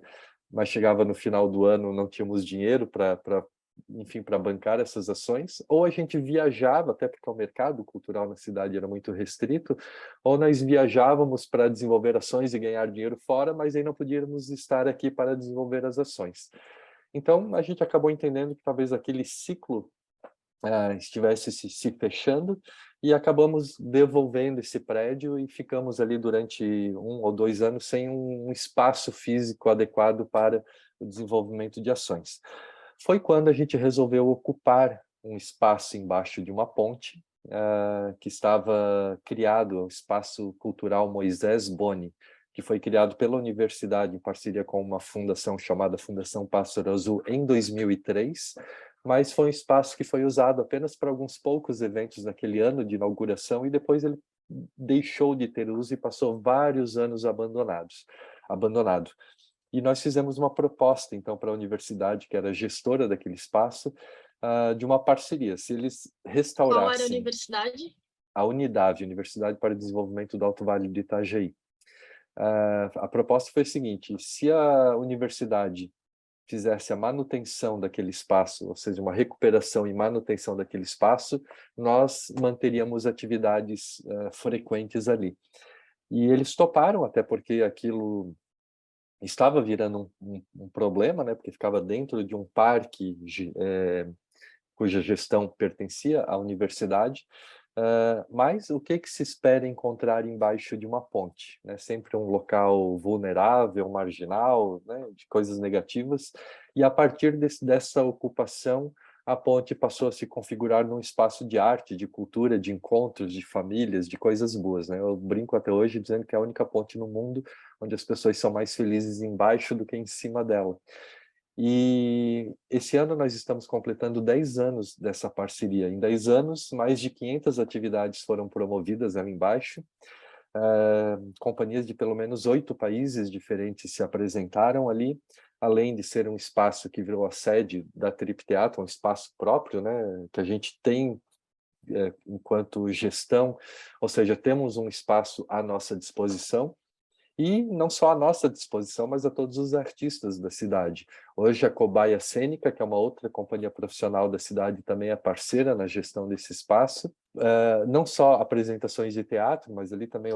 mas chegava no final do ano, não tínhamos dinheiro para bancar essas ações, ou a gente viajava, até porque o mercado cultural na cidade era muito restrito, ou nós viajávamos para desenvolver ações e ganhar dinheiro fora, mas aí não podíamos estar aqui para desenvolver as ações. Então, a gente acabou entendendo que talvez aquele ciclo estivesse se fechando, e acabamos devolvendo esse prédio e ficamos ali durante 1 ou 2 anos sem um espaço físico adequado para o desenvolvimento de ações. Foi quando a gente resolveu ocupar um espaço embaixo de uma ponte, que estava criado, o Espaço Cultural Moisés Boni, que foi criado pela universidade em parceria com uma fundação chamada Fundação Pássaro Azul em 2003, mas foi um espaço que foi usado apenas para alguns poucos eventos naquele ano de inauguração, e depois ele deixou de ter uso e passou vários anos abandonado. E nós fizemos uma proposta, então, para a universidade, que era gestora daquele espaço, de uma parceria. Se eles Qual era a restaurassem universidade? a Unidade, Universidade para o Desenvolvimento do Alto Vale do Itajaí. A proposta foi a seguinte: se a universidade fizesse a manutenção daquele espaço, ou seja, uma recuperação e manutenção daquele espaço, nós manteríamos atividades frequentes ali. E eles toparam, até porque aquilo estava virando um problema, né, porque ficava dentro de um parque cuja gestão pertencia à universidade. Mas o que se espera encontrar embaixo de uma ponte, né? Sempre um local vulnerável, marginal, né? De coisas negativas, e a partir dessa ocupação, a ponte passou a se configurar num espaço de arte, de cultura, de encontros, de famílias, de coisas boas, né? Eu brinco até hoje dizendo que é a única ponte no mundo onde as pessoas são mais felizes embaixo do que em cima dela. E esse ano nós estamos completando 10 anos dessa parceria. Em 10 anos, mais de 500 atividades foram promovidas ali embaixo. Companhias de pelo menos 8 países diferentes se apresentaram ali, além de ser um espaço que virou a sede da Trip Teatro, um espaço próprio, né, que a gente tem enquanto gestão, ou seja, temos um espaço à nossa disposição. E não só à nossa disposição, mas a todos os artistas da cidade. Hoje a Cobaia Cênica, que é uma outra companhia profissional da cidade, também é parceira na gestão desse espaço. Não só apresentações de teatro, mas ali também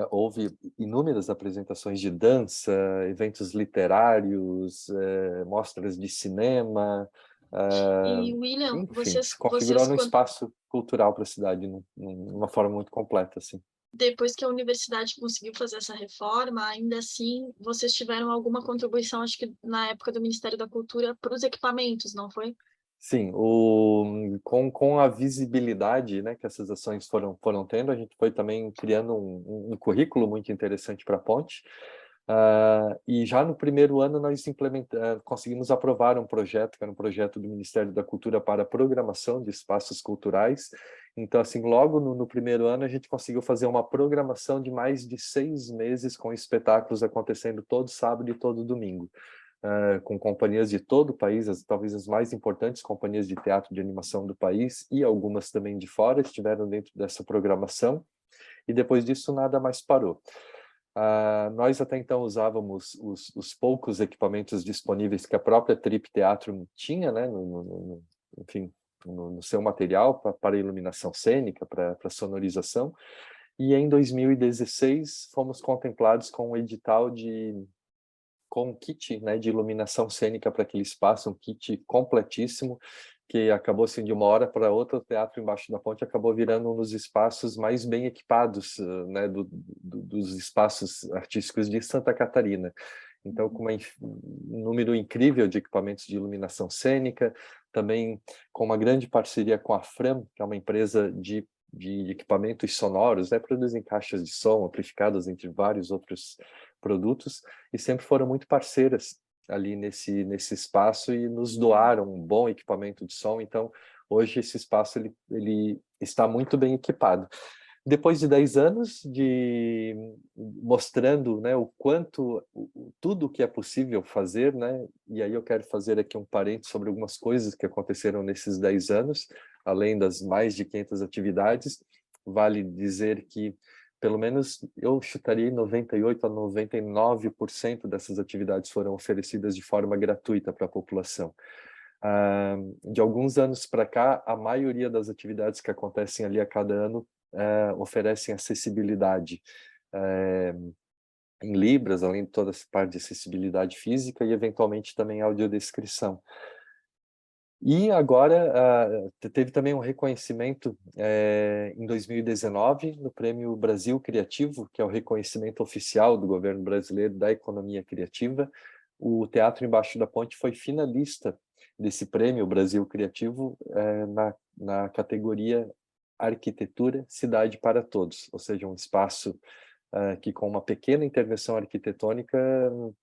houve inúmeras apresentações de dança, eventos literários, mostras de cinema, E, William, enfim, se configurou num quando espaço cultural para a cidade, numa forma muito completa, assim. depois que a universidade conseguiu fazer essa reforma, ainda assim, vocês tiveram alguma contribuição, acho que na época do Ministério da Cultura, para os equipamentos, não foi? Sim, com a visibilidade, né, que essas ações foram tendo, a gente foi também criando um currículo muito interessante para a ponte. E já no primeiro ano nós conseguimos aprovar um projeto, que era um projeto do Ministério da Cultura para a programação de espaços culturais. Então, assim, logo no primeiro ano a gente conseguiu fazer uma programação de mais de 6 meses, com espetáculos acontecendo todo sábado e todo domingo. Com companhias de todo o país, talvez as mais importantes companhias de teatro de animação do país, e algumas também de fora estiveram dentro dessa programação, e depois disso nada mais parou. Nós até então usávamos os poucos equipamentos disponíveis que a própria Trip Teatro tinha, né, enfim, no seu material para iluminação cênica, para sonorização, e em 2016 fomos contemplados com um edital com um kit, né, de iluminação cênica para aquele espaço, um kit completíssimo, que acabou, assim, de uma hora para outra, o Teatro Embaixo da Ponte acabou virando um dos espaços mais bem equipados, né, dos espaços artísticos de Santa Catarina. Então, com um número incrível de equipamentos de iluminação cênica, também com uma grande parceria com a Fram, que é uma empresa de equipamentos sonoros, né, produzem caixas de som, amplificadas, entre vários outros produtos, e sempre foram muito parceiras ali nesse espaço e nos doaram um bom equipamento de som. Então, hoje esse espaço ele está muito bem equipado. Depois de 10 anos mostrando, né, o quanto, tudo o que é possível fazer, né, e aí eu quero fazer aqui um parênteses sobre algumas coisas que aconteceram nesses 10 anos, além das mais de 500 atividades. Vale dizer que, pelo menos, eu chutaria 98% a 99% dessas atividades foram oferecidas de forma gratuita para a população. De alguns anos para cá, a maioria das atividades que acontecem ali a cada ano oferecem acessibilidade. em Libras, além de toda essa parte de acessibilidade física e, eventualmente, também audiodescrição. E agora teve também um reconhecimento em 2019 no Prêmio Brasil Criativo, que é o reconhecimento oficial do governo brasileiro da economia criativa. O Teatro Embaixo da Ponte foi finalista desse Prêmio Brasil Criativo na categoria Arquitetura Cidade para Todos, ou seja, um espaço que com uma pequena intervenção arquitetônica,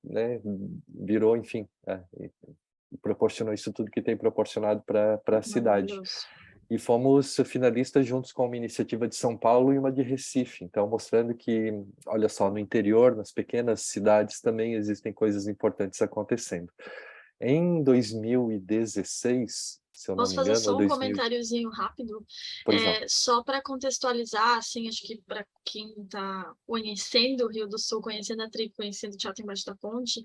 né, virou, enfim, e proporcionou isso tudo que tem proporcionado para a cidade. E fomos finalistas juntos com uma iniciativa de São Paulo e uma de Recife, então mostrando que, olha só, no interior, nas pequenas cidades também existem coisas importantes acontecendo. Em 2016, se eu não Posso me fazer engano, só ou um 2000... comentáriozinho rápido? Pois não. Só para contextualizar, assim, acho que para quem está conhecendo o Rio do Sul, conhecendo a tribo, conhecendo o Teatro Embaixo da Ponte,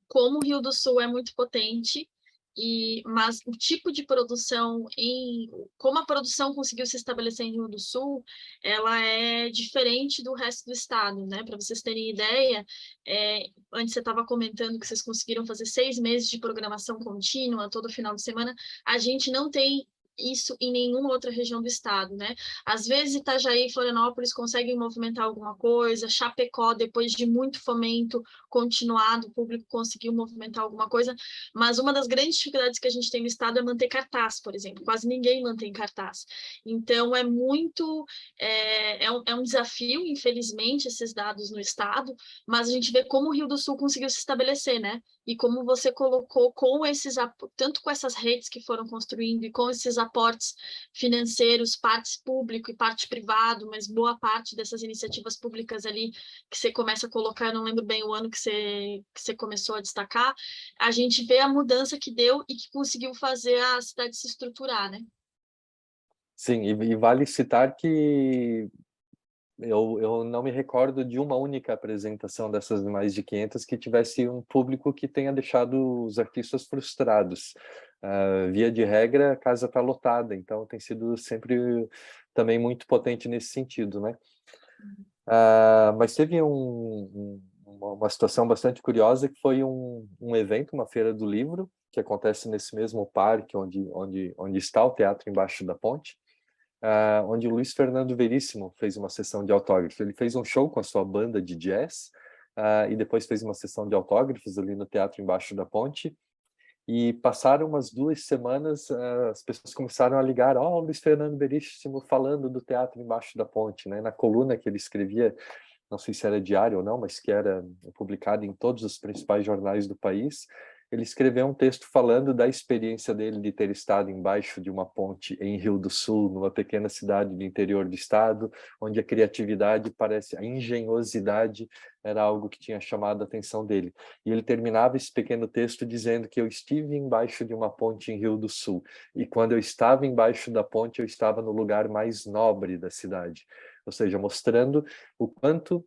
como o Rio do Sul é muito potente, mas o tipo de produção, como a produção conseguiu se estabelecer em Rio do Sul, ela é diferente do resto do estado, né? Para vocês terem ideia, antes você estava comentando que vocês conseguiram fazer 6 meses de programação contínua, todo final de semana, a gente não tem isso em nenhuma outra região do estado, né? Às vezes Itajaí e Florianópolis conseguem movimentar alguma coisa, Chapecó, depois de muito fomento continuado, o público conseguiu movimentar alguma coisa, mas uma das grandes dificuldades que a gente tem no estado é manter cartaz, por exemplo, quase ninguém mantém cartaz. Então é um desafio, infelizmente, esses dados no estado, mas a gente vê como o Rio do Sul conseguiu se estabelecer, né? E como você colocou com tanto com essas redes que foram construindo e com esses aportes financeiros, parte público e parte privado, mas boa parte dessas iniciativas públicas ali que você começa a colocar, eu não lembro bem o ano que você começou a destacar, a gente vê a mudança que deu e que conseguiu fazer a cidade se estruturar, né? Sim, e vale citar que eu não me recordo de uma única apresentação dessas mais de 500 que tivesse um público que tenha deixado os artistas frustrados. Via de regra, a casa está lotada, então tem sido sempre também muito potente nesse sentido, né? Mas teve uma situação bastante curiosa, que foi um evento, uma feira do livro, que acontece nesse mesmo parque onde está o Teatro Embaixo da Ponte, onde o Luiz Fernando Veríssimo fez uma sessão de autógrafos. Ele fez um show com a sua banda de jazz, e depois fez uma sessão de autógrafos ali no Teatro Embaixo da Ponte, e passaram umas 2 semanas, as pessoas começaram a ligar, o Luiz Fernando Veríssimo falando do Teatro Embaixo da Ponte, né? Na coluna que ele escrevia, não sei se era diário ou não, mas que era publicado em todos os principais jornais do país, ele escreveu um texto falando da experiência dele de ter estado embaixo de uma ponte em Rio do Sul, numa pequena cidade do interior do estado, onde a criatividade a engenhosidade era algo que tinha chamado a atenção dele. E ele terminava esse pequeno texto dizendo que eu estive embaixo de uma ponte em Rio do Sul, e quando eu estava embaixo da ponte, eu estava no lugar mais nobre da cidade. Ou seja, mostrando o quanto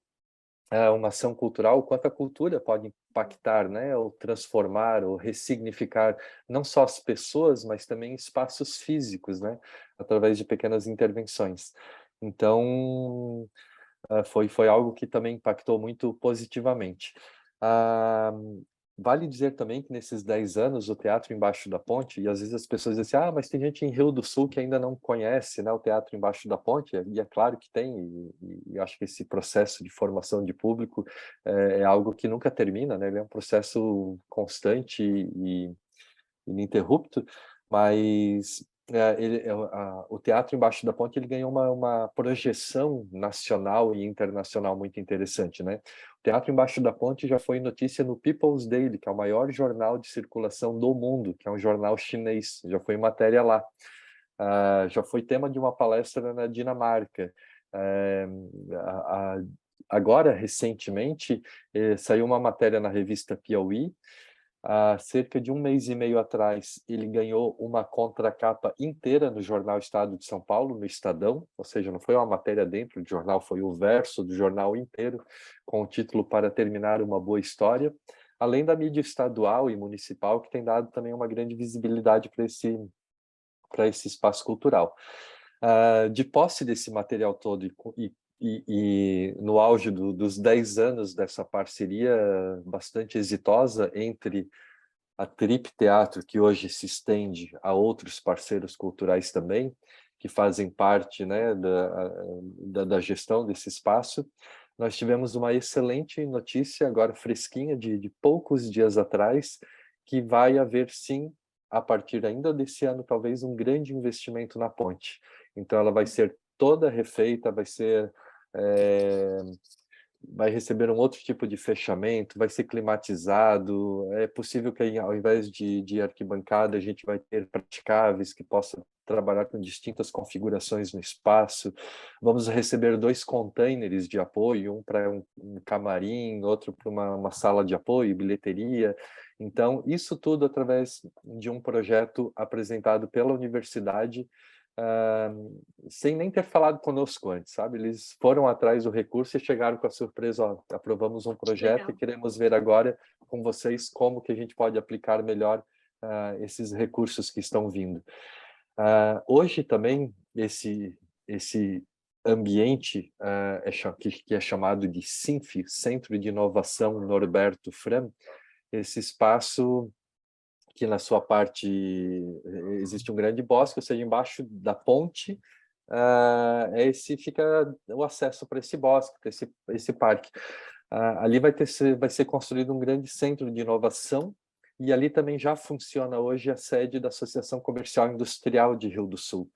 uma ação cultural, o quanto a cultura pode impactar, né, ou transformar, ou ressignificar não só as pessoas, mas também espaços físicos, né, através de pequenas intervenções. Então, foi algo que também impactou muito positivamente. Vale dizer também que nesses 10 anos o Teatro Embaixo da Ponte, e às vezes as pessoas dizem assim, mas tem gente em Rio do Sul que ainda não conhece, né, o Teatro Embaixo da Ponte, e é claro que tem, e acho que esse processo de formação de público é algo que nunca termina, né, ele é um processo constante e ininterrupto, mas o Teatro Embaixo da Ponte ele ganhou uma projeção nacional e internacional muito interessante, né? O Teatro Embaixo da Ponte já foi notícia no People's Daily, que é o maior jornal de circulação do mundo, que é um jornal chinês, já foi matéria lá. Já foi tema de uma palestra na Dinamarca. Agora, recentemente, saiu uma matéria na revista Piauí. Há cerca de 1 mês e meio atrás, ele ganhou uma contracapa inteira no jornal Estado de São Paulo, no Estadão, ou seja, não foi uma matéria dentro do jornal, foi o verso do jornal inteiro, com o título Para Terminar uma Boa História, além da mídia estadual e municipal, que tem dado também uma grande visibilidade para esse espaço cultural. De posse desse material todo e e no auge dos 10 anos dessa parceria bastante exitosa entre a Trip Teatro, que hoje se estende a outros parceiros culturais também, que fazem parte, né, da gestão desse espaço, nós tivemos uma excelente notícia, agora fresquinha, de poucos dias atrás, que vai haver, sim, a partir ainda desse ano, talvez um grande investimento na ponte. Então, ela vai ser toda refeita, vai receber um outro tipo de fechamento, vai ser climatizado, é possível que ao invés de arquibancada a gente vai ter praticáveis que possam trabalhar com distintas configurações no espaço. Vamos receber 2 containers de apoio, um para um camarim, outro para uma sala de apoio, bilheteria. Então, isso tudo através de um projeto apresentado pela universidade, sem nem ter falado conosco antes, sabe? Eles foram atrás do recurso e chegaram com a surpresa, ó, aprovamos um projeto e queremos ver agora com vocês como que a gente pode aplicar melhor esses recursos que estão vindo. Hoje também esse ambiente que é chamado de CINF, Centro de Inovação Norberto Fram, esse espaço que na sua parte existe um grande bosque, ou seja, embaixo da ponte, fica o acesso para esse bosque, para esse parque. Ali vai ser construído um grande centro de inovação, e ali também já funciona hoje a sede da Associação Comercial e Industrial de Rio do Sul.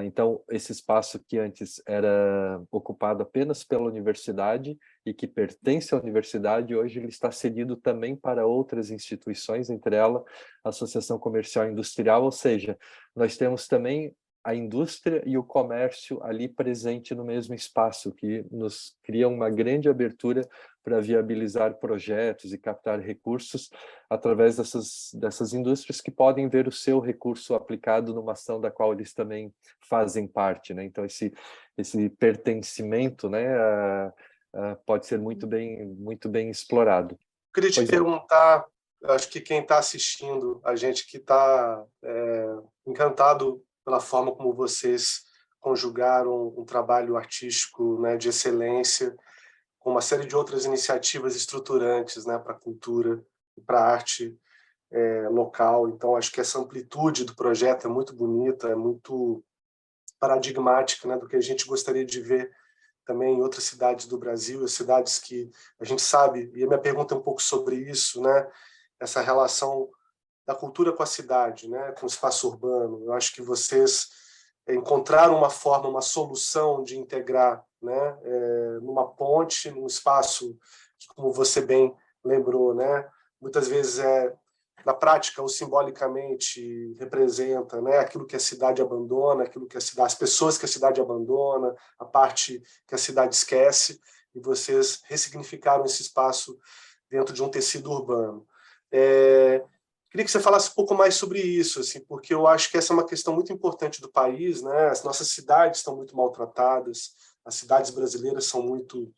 Então, esse espaço que antes era ocupado apenas pela universidade e que pertence à universidade, hoje ele está cedido também para outras instituições, entre elas a Associação Comercial e Industrial, ou seja, nós temos também a indústria e o comércio ali presente no mesmo espaço, que nos cria uma grande abertura para viabilizar projetos e captar recursos através dessas indústrias que podem ver o seu recurso aplicado numa ação da qual eles também fazem parte, né? Então, esse pertencimento, né, pode ser muito bem explorado. Queria te perguntar, acho que quem está assistindo, a gente que está encantado pela forma como vocês conjugaram um trabalho artístico, né, de excelência, com uma série de outras iniciativas estruturantes, né, para a cultura e para a arte local. Então, acho que essa amplitude do projeto é muito bonita, é muito paradigmática, né, do que a gente gostaria de ver também em outras cidades do Brasil, cidades que a gente sabe, e a minha pergunta é um pouco sobre isso, né, essa relação da cultura com a cidade, né, com o espaço urbano. Eu acho que vocês encontraram uma forma, uma solução de integrar, né, numa ponte, num espaço que, como você bem lembrou, né, muitas vezes na prática ou simbolicamente representa, né, aquilo que a cidade abandona, as pessoas que a cidade abandona, a parte que a cidade esquece, e vocês ressignificaram esse espaço dentro de um tecido urbano. Queria que você falasse um pouco mais sobre isso, assim, porque eu acho que essa é uma questão muito importante do país, né? As nossas cidades estão muito maltratadas, as cidades brasileiras são muito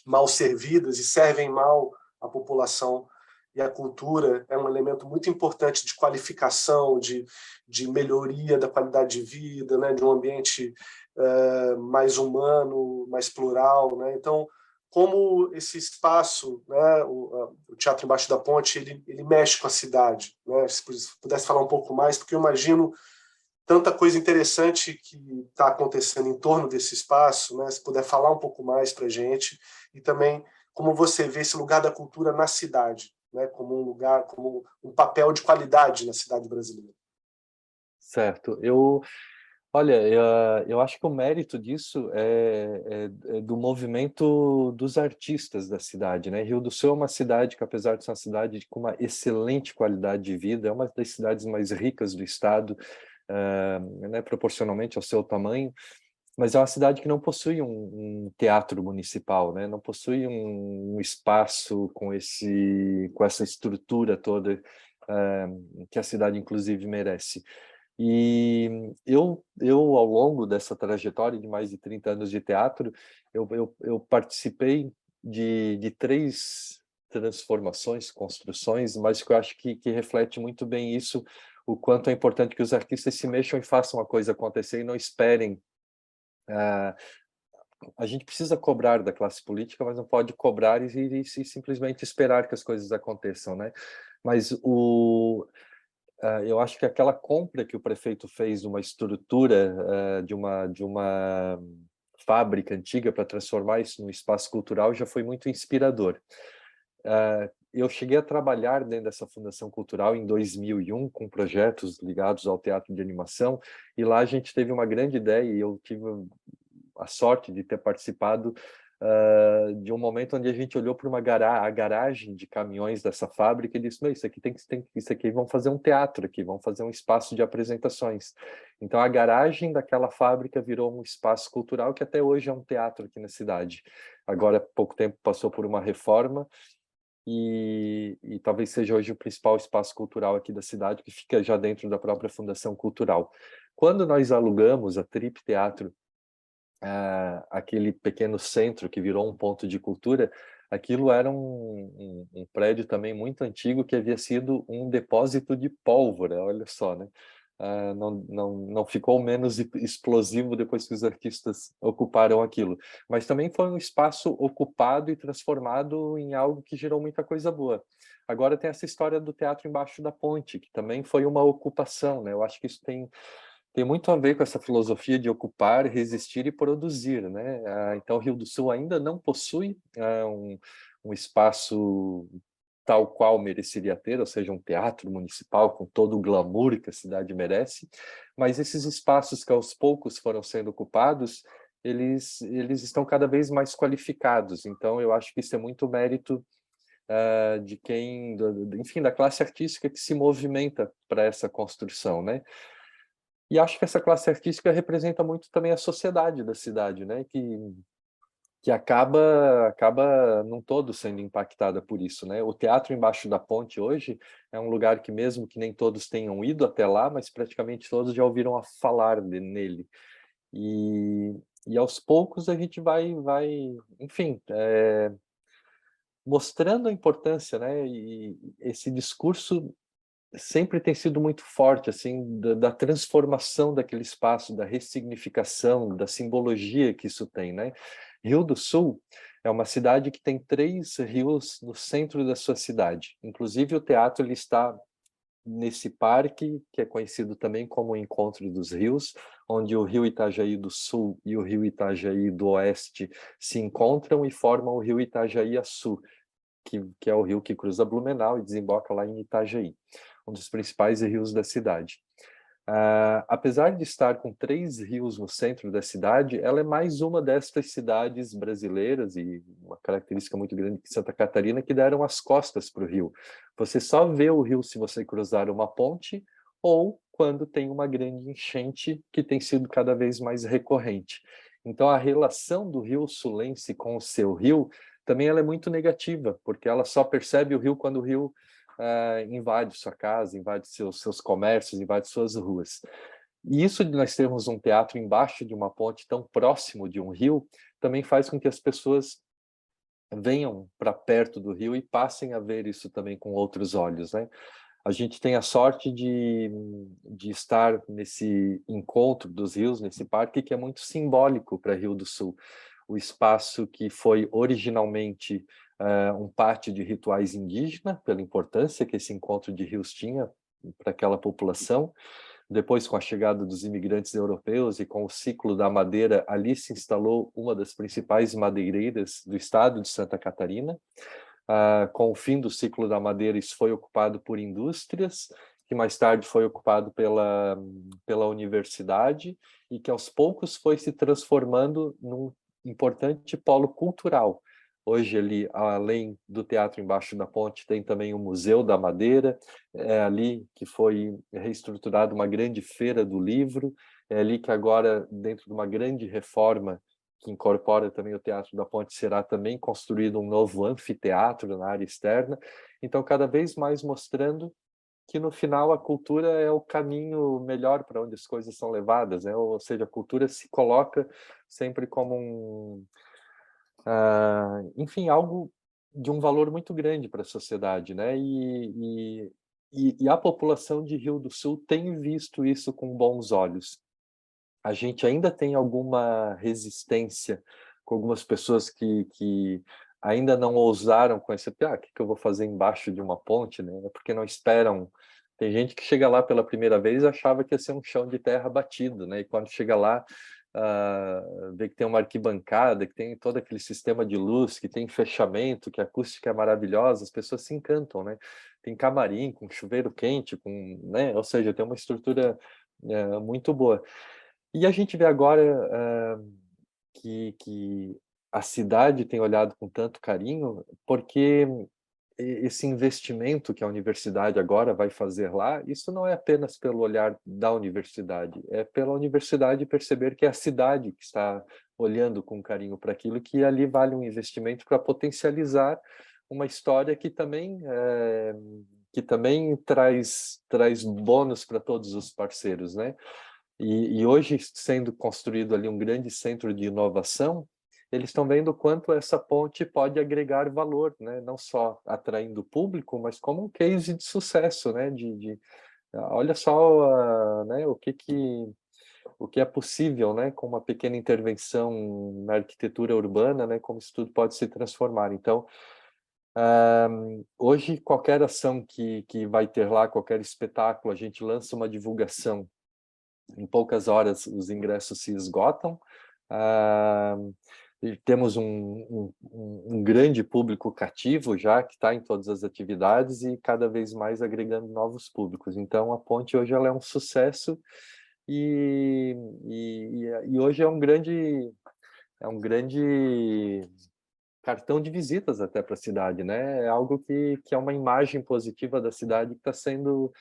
mal servidas e servem mal à população, e a cultura é um elemento muito importante de qualificação, de melhoria da qualidade de vida, né? De um ambiente mais humano, mais plural, né? Então, como esse espaço, né, o Teatro Embaixo da Ponte, ele mexe com a cidade, né? Se pudesse falar um pouco mais, porque eu imagino tanta coisa interessante que está acontecendo em torno desse espaço, né? Se puder falar um pouco mais para a gente, e também como você vê esse lugar da cultura na cidade, né? Como um lugar, como um papel de qualidade na cidade brasileira. Certo. Olha, eu acho que o mérito disso é do movimento dos artistas da cidade, né? Rio do Sul é uma cidade que, apesar de ser uma cidade com uma excelente qualidade de vida, é uma das cidades mais ricas do estado, né, proporcionalmente ao seu tamanho, mas é uma cidade que não possui um teatro municipal, né? Não possui um espaço com essa estrutura toda que a cidade, inclusive, merece. E eu, ao longo dessa trajetória de mais de 30 anos de teatro, eu participei de 3 transformações, construções, mas que eu acho que reflete muito bem isso, o quanto é importante que os artistas se mexam e façam a coisa acontecer e não esperem a gente precisa cobrar da classe política, mas não pode cobrar e simplesmente esperar que as coisas aconteçam, né? Mas eu acho que aquela compra que o prefeito fez de uma estrutura, de uma fábrica antiga para transformar isso num espaço cultural já foi muito inspirador. Eu cheguei a trabalhar dentro dessa Fundação Cultural em 2001 com projetos ligados ao teatro de animação, e lá a gente teve uma grande ideia e eu tive a sorte de ter participado de um momento onde a gente olhou para a garagem de caminhões dessa fábrica e disse, isso aqui vão fazer um teatro aqui, vão fazer um espaço de apresentações. Então a garagem daquela fábrica virou um espaço cultural que até hoje é um teatro aqui na cidade. Agora, há pouco tempo, passou por uma reforma e talvez seja hoje o principal espaço cultural aqui da cidade, que fica já dentro da própria Fundação Cultural. Quando nós alugamos a Trip Teatro, aquele pequeno centro que virou um ponto de cultura, aquilo era um prédio também muito antigo que havia sido um depósito de pólvora, olha só, né? Não ficou menos explosivo depois que os artistas ocuparam aquilo, mas também foi um espaço ocupado e transformado em algo que gerou muita coisa boa. Agora tem essa história do teatro embaixo da ponte, que também foi uma ocupação, né? Eu acho que isso tem muito a ver com essa filosofia de ocupar, resistir e produzir, né? Então, o Rio do Sul ainda não possui um espaço tal qual mereceria ter, ou seja, um teatro municipal com todo o glamour que a cidade merece, mas esses espaços que aos poucos foram sendo ocupados, eles estão cada vez mais qualificados. Então, eu acho que isso é muito mérito de quem, enfim, da classe artística que se movimenta para essa construção, né? E acho que essa classe artística representa muito também a sociedade da cidade, né? Que acaba num todo sendo impactada por isso, né? O Teatro Embaixo da Ponte hoje é um lugar que, mesmo que nem todos tenham ido até lá, mas praticamente todos já ouviram a falar nele. E aos poucos a gente vai enfim, mostrando a importância, né? E esse discurso sempre tem sido muito forte, assim, da transformação daquele espaço, da ressignificação, da simbologia que isso tem, né? Rio do Sul é uma cidade que tem 3 rios no centro da sua cidade. Inclusive, o teatro ele está nesse parque, que é conhecido também como o Encontro dos Rios, onde o Rio Itajaí do Sul e o Rio Itajaí do Oeste se encontram e formam o Rio Itajaí-Açu, que é o rio que cruza Blumenau e desemboca lá em Itajaí, um dos principais rios da cidade. Apesar de estar com 3 rios no centro da cidade, ela é mais uma destas cidades brasileiras, e uma característica muito grande de Santa Catarina, que deram as costas para o rio. Você só vê o rio se você cruzar uma ponte ou quando tem uma grande enchente, que tem sido cada vez mais recorrente. Então, a relação do rio sulense com o seu rio também ela é muito negativa, porque ela só percebe o rio quando o rio invade sua casa, invade seus comércios, invade suas ruas. E isso de nós termos um teatro embaixo de uma ponte tão próximo de um rio, também faz com que as pessoas venham para perto do rio e passem a ver isso também com outros olhos, né? A gente tem a sorte de estar nesse encontro dos rios, nesse parque, que é muito simbólico para Rio do Sul. O espaço que foi originalmente um pátio de rituais indígena, pela importância que esse encontro de rios tinha para aquela população. Depois, com a chegada dos imigrantes europeus e com o ciclo da madeira, ali se instalou uma das principais madeireiras do estado de Santa Catarina. Com o fim do ciclo da madeira, isso foi ocupado por indústrias, que mais tarde foi ocupado pela universidade e que aos poucos foi se transformando num importante polo cultural. Hoje ali, além do Teatro Embaixo da Ponte, tem também o Museu da Madeira, é ali que foi reestruturada uma grande feira do livro, é ali que agora, dentro de uma grande reforma que incorpora também o Teatro da Ponte, será também construído um novo anfiteatro na área externa. Então, cada vez mais mostrando que, no final, a cultura é o caminho melhor para onde as coisas são levadas, né? Ou seja, a cultura se coloca sempre como enfim, algo de um valor muito grande para a sociedade, né? E a população de Rio do Sul tem visto isso com bons olhos. A gente ainda tem alguma resistência com algumas pessoas que ainda não ousaram conhecer, o que eu vou fazer embaixo de uma ponte, né? É porque não esperam. Tem gente que chega lá pela primeira vez e achava que ia ser um chão de terra batido, né? E quando chega lá, vê que tem uma arquibancada, que tem todo aquele sistema de luz, que tem fechamento, que a acústica é maravilhosa, as pessoas se encantam, né? Tem camarim com chuveiro quente, né? Ou seja, tem uma estrutura muito boa. E a gente vê agora que a cidade tem olhado com tanto carinho, porque esse investimento que a universidade agora vai fazer lá, isso não é apenas pelo olhar da universidade, é pela universidade perceber que é a cidade que está olhando com carinho para aquilo, que ali vale um investimento para potencializar uma história que também traz bônus para todos os parceiros, né? E hoje, sendo construído ali um grande centro de inovação, eles estão vendo o quanto essa ponte pode agregar valor, né? Não só atraindo o público, mas como um case de sucesso, né? Olha só, né? O que é possível, né? Com uma pequena intervenção na arquitetura urbana, né? Como isso tudo pode se transformar. Então, hoje, qualquer ação que vai ter lá, qualquer espetáculo, a gente lança uma divulgação. Em poucas horas, os ingressos se esgotam. E temos um grande público cativo já, que está em todas as atividades e cada vez mais agregando novos públicos. Então, a ponte hoje ela é um sucesso e hoje é um grande cartão de visitas até para a cidade, né? É algo que é uma imagem positiva da cidade que está sendo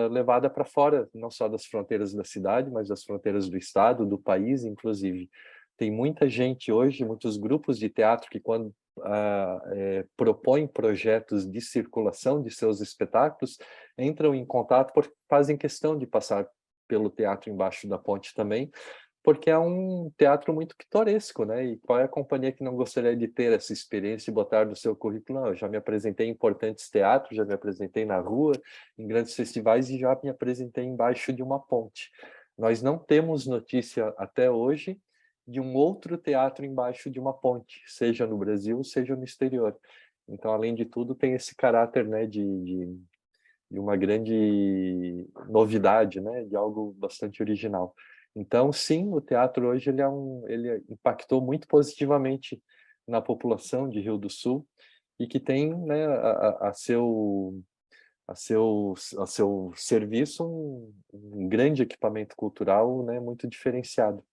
levada para fora, não só das fronteiras da cidade, mas das fronteiras do estado, do país, inclusive. Tem muita gente hoje, muitos grupos de teatro que quando propõem projetos de circulação de seus espetáculos, entram em contato porque fazem questão de passar pelo teatro embaixo da ponte também, porque é um teatro muito pitoresco, né? E qual é a companhia que não gostaria de ter essa experiência e botar no seu currículo? Não, eu já me apresentei em importantes teatros, já me apresentei na rua, em grandes festivais e já me apresentei embaixo de uma ponte. Nós não temos notícia até hoje de um outro teatro embaixo de uma ponte, seja no Brasil, seja no exterior. Então, além de tudo, tem esse caráter, né, de uma grande novidade, né, de algo bastante original. Então, sim, o teatro hoje ele impactou muito positivamente na população de Rio do Sul e que tem, né, a seu serviço um grande equipamento cultural, né, muito diferenciado.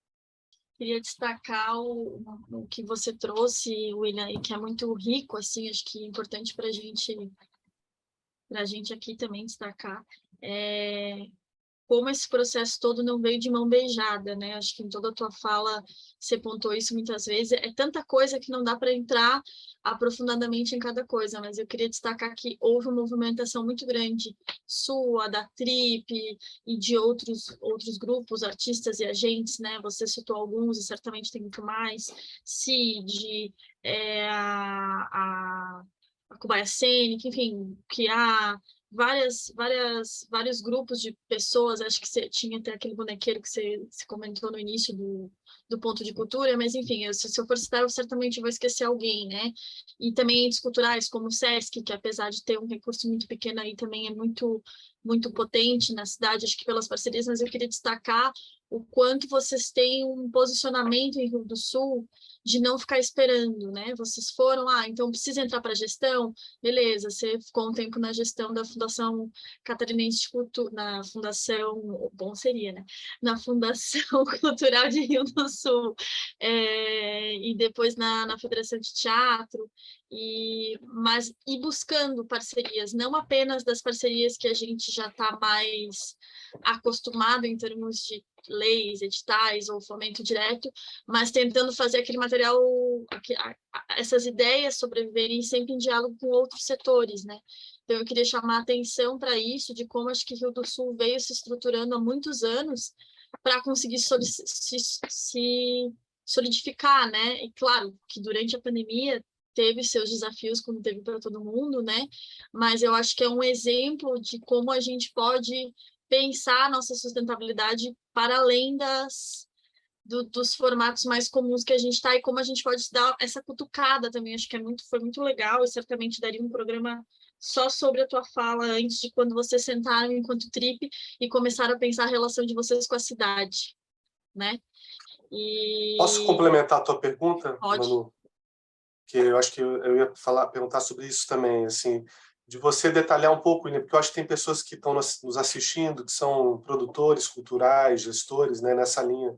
Queria destacar o que você trouxe, William, e que é muito rico, assim, acho que é importante para a gente aqui também destacar, como esse processo todo não veio de mão beijada, né? Acho que em toda a tua fala você pontuou isso muitas vezes. É tanta coisa que não dá para entrar aprofundadamente em cada coisa, mas eu queria destacar que houve uma movimentação muito grande sua, da Trip e de outros grupos, artistas e agentes, né? Você citou alguns e certamente tem muito mais. CID, a Kubaia Scenic, enfim, que há vários grupos de pessoas, acho que você tinha até aquele bonequeiro que você comentou no início do ponto de cultura, mas enfim, se eu for citar, eu certamente vou esquecer alguém, né? E também entes culturais, como o Sesc, que apesar de ter um recurso muito pequeno aí, também é muito, muito potente na cidade, acho que pelas parcerias, mas eu queria destacar o quanto vocês têm um posicionamento em Rio do Sul de não ficar esperando, né? Vocês foram, então precisa entrar para a gestão, beleza, você ficou um tempo na gestão da Fundação Catarinense de Cultura, na Fundação, bom seria, né? Na Fundação Cultural de Rio do Sul, e depois na Federação de Teatro, mas buscando parcerias, não apenas das parcerias que a gente já está mais acostumado em termos de leis, editais ou fomento direto, mas tentando fazer aquele material, essas ideias sobreviverem sempre em diálogo com outros setores, né? Então, eu queria chamar a atenção para isso, de como acho que Rio do Sul veio se estruturando há muitos anos para conseguir se solidificar, né? E claro que durante a pandemia teve seus desafios, como teve para todo mundo, né? Mas eu acho que é um exemplo de como a gente pode pensar a nossa sustentabilidade para além dos formatos mais comuns que a gente está e como a gente pode dar essa cutucada também. Acho que foi muito legal e certamente daria um programa só sobre a tua fala antes de quando vocês sentaram enquanto trip e começaram a pensar a relação de vocês com a cidade, né? Posso E complementar a tua pergunta, pode. Manu? Que eu acho que eu ia perguntar sobre isso também, assim, de você detalhar um pouco, né? Porque eu acho que tem pessoas que estão nos assistindo, que são produtores culturais, gestores, né, nessa linha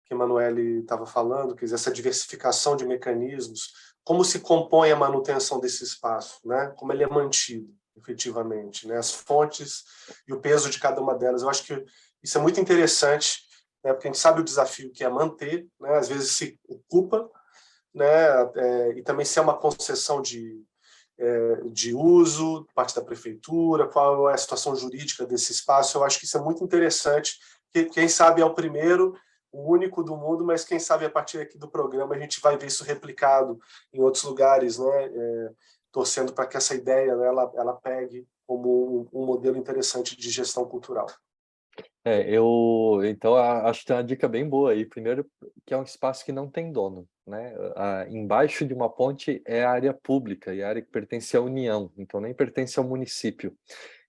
que a Emanuele estava falando, quer dizer, essa diversificação de mecanismos, como se compõe a manutenção desse espaço, né? Como ele é mantido, efetivamente, né? As fontes e o peso de cada uma delas. Eu acho que isso é muito interessante, né? Porque a gente sabe o desafio que é manter, né? Às vezes se ocupa, né? E também se é uma concessão de uso, parte da prefeitura, qual é a situação jurídica desse espaço. Eu acho que isso é muito interessante, que quem sabe é o primeiro, o único do mundo, mas quem sabe a partir aqui do programa a gente vai ver isso replicado em outros lugares, né? Torcendo para que essa ideia, né, ela pegue como um modelo interessante de gestão cultural. Então acho que tem uma dica bem boa aí. Primeiro, que é um espaço que não tem dono, né? Embaixo de uma ponte é a área pública e a área que pertence à União, então nem pertence ao município.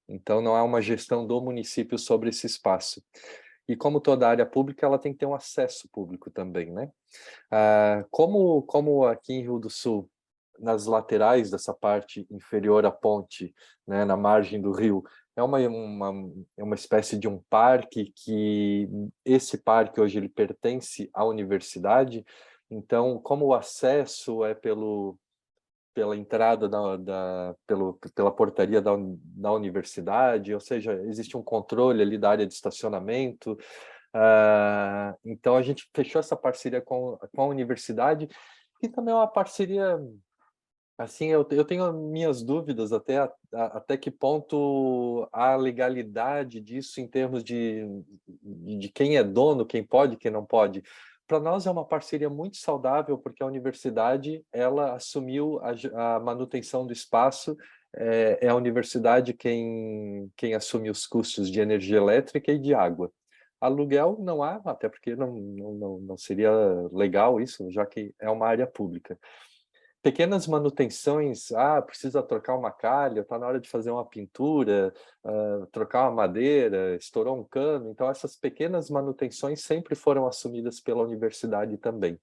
Então não há uma gestão do município sobre esse espaço. E como toda área pública, ela tem que ter um acesso público também, né? Como aqui em Rio do Sul, nas laterais dessa parte inferior à ponte, né, na margem do rio, é uma espécie de um parque que esse parque hoje ele pertence à universidade. Então, como o acesso é pela entrada pela portaria da universidade, ou seja, existe um controle ali da área de estacionamento. Então a gente fechou essa parceria com a universidade, que também é uma parceria. Assim, eu tenho minhas dúvidas até que ponto há legalidade disso em termos de quem é dono, quem pode, quem não pode. Para nós é uma parceria muito saudável, porque a universidade ela assumiu a manutenção do espaço, é a universidade quem assume os custos de energia elétrica e de água. Aluguel não há, até porque não seria legal isso, já que é uma área pública. Pequenas manutenções, precisa trocar uma calha, está na hora de fazer uma pintura, trocar uma madeira, estourou um cano. Então, essas pequenas manutenções sempre foram assumidas pela universidade também.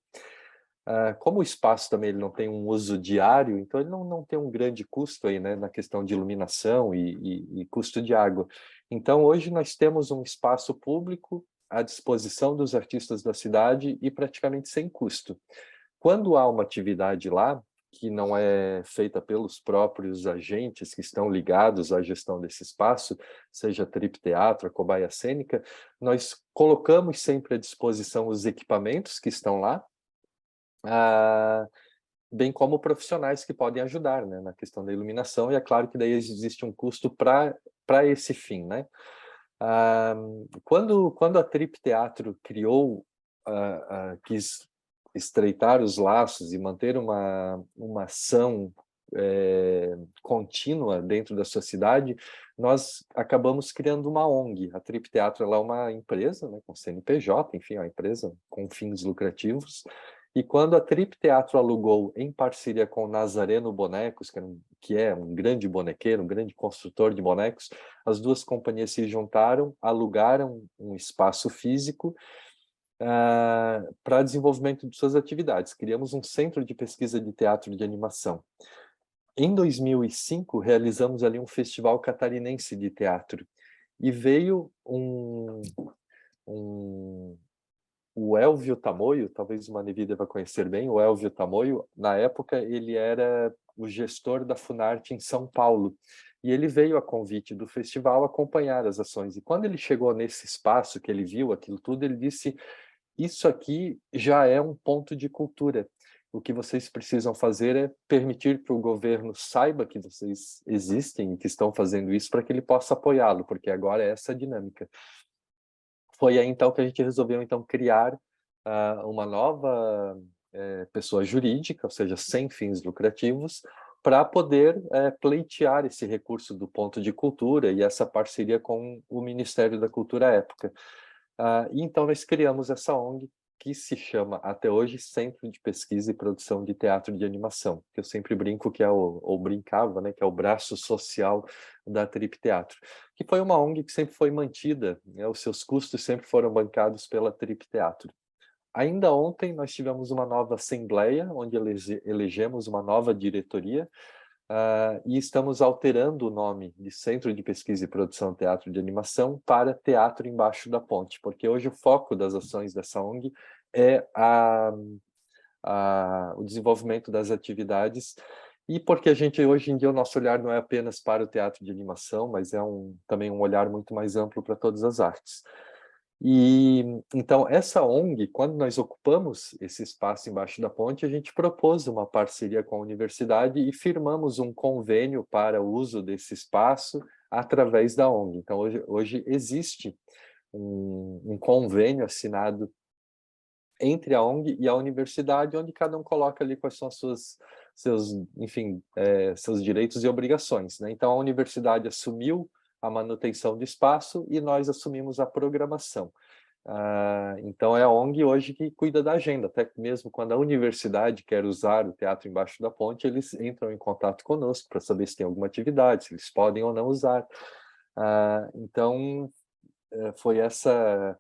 Como o espaço também ele não tem um uso diário, então ele não tem um grande custo aí, né, na questão de iluminação e custo de água. Então, hoje nós temos um espaço público à disposição dos artistas da cidade e praticamente sem custo. Quando há uma atividade lá, que não é feita pelos próprios agentes que estão ligados à gestão desse espaço, seja Trip Teatro, a Cobaia Cênica, nós colocamos sempre à disposição os equipamentos que estão lá, bem como profissionais que podem ajudar, né, na questão da iluminação, e é claro que daí existe um custo para esse fim, né? Quando a Trip Teatro criou, quis estreitar os laços e manter uma ação contínua dentro da sociedade, nós acabamos criando uma ONG. A Trip Teatro ela é uma empresa, né, com CNPJ, enfim, é uma empresa com fins lucrativos. E quando a Trip Teatro alugou, em parceria com o Nazareno Bonecos, que é um grande bonequeiro, um grande construtor de bonecos, as duas companhias se juntaram, alugaram um espaço físico para desenvolvimento de suas atividades. Criamos um centro de pesquisa de teatro de animação. Em 2005, realizamos ali um festival catarinense de teatro. E veio o Elvio Tamoio, talvez o Manevi deva conhecer bem, o Elvio Tamoio, na época ele era o gestor da Funarte em São Paulo, e ele veio a convite do festival acompanhar as ações. E quando ele chegou nesse espaço, que ele viu aquilo tudo, ele disse: isso aqui já é um ponto de cultura. O que vocês precisam fazer é permitir que o governo saiba que vocês existem e que estão fazendo isso para que ele possa apoiá-lo, porque agora é essa a dinâmica. Foi aí, então, que a gente resolveu, então, criar uma nova pessoa jurídica, ou seja, sem fins lucrativos, para poder pleitear esse recurso do ponto de cultura e essa parceria com o Ministério da Cultura à época. E então nós criamos essa ONG, que se chama até hoje Centro de Pesquisa e Produção de Teatro de Animação, que eu sempre brinco que é ou brincava, né, que é o braço social da Trip Teatro, que foi uma ONG que sempre foi mantida, né, os seus custos sempre foram bancados pela Trip Teatro. Ainda ontem nós tivemos uma nova assembleia, onde elegemos uma nova diretoria, e estamos alterando o nome de Centro de Pesquisa e Produção Teatro de Animação para Teatro Embaixo da Ponte, porque hoje o foco das ações dessa ONG é o desenvolvimento das atividades, e porque a gente, hoje em dia, o nosso olhar não é apenas para o teatro de animação, mas é também um olhar muito mais amplo para todas as artes. E então essa ONG, quando nós ocupamos esse espaço embaixo da ponte, a gente propôs uma parceria com a universidade e firmamos um convênio para o uso desse espaço através da ONG. Então hoje existe um convênio assinado entre a ONG e a universidade, onde cada um coloca ali quais são seus direitos e obrigações, né? Então a universidade assumiu a manutenção do espaço e nós assumimos a programação. Então é a ONG hoje que cuida da agenda, até mesmo quando a universidade quer usar o Teatro Embaixo da Ponte, eles entram em contato conosco para saber se tem alguma atividade, se eles podem ou não usar. Então foi essa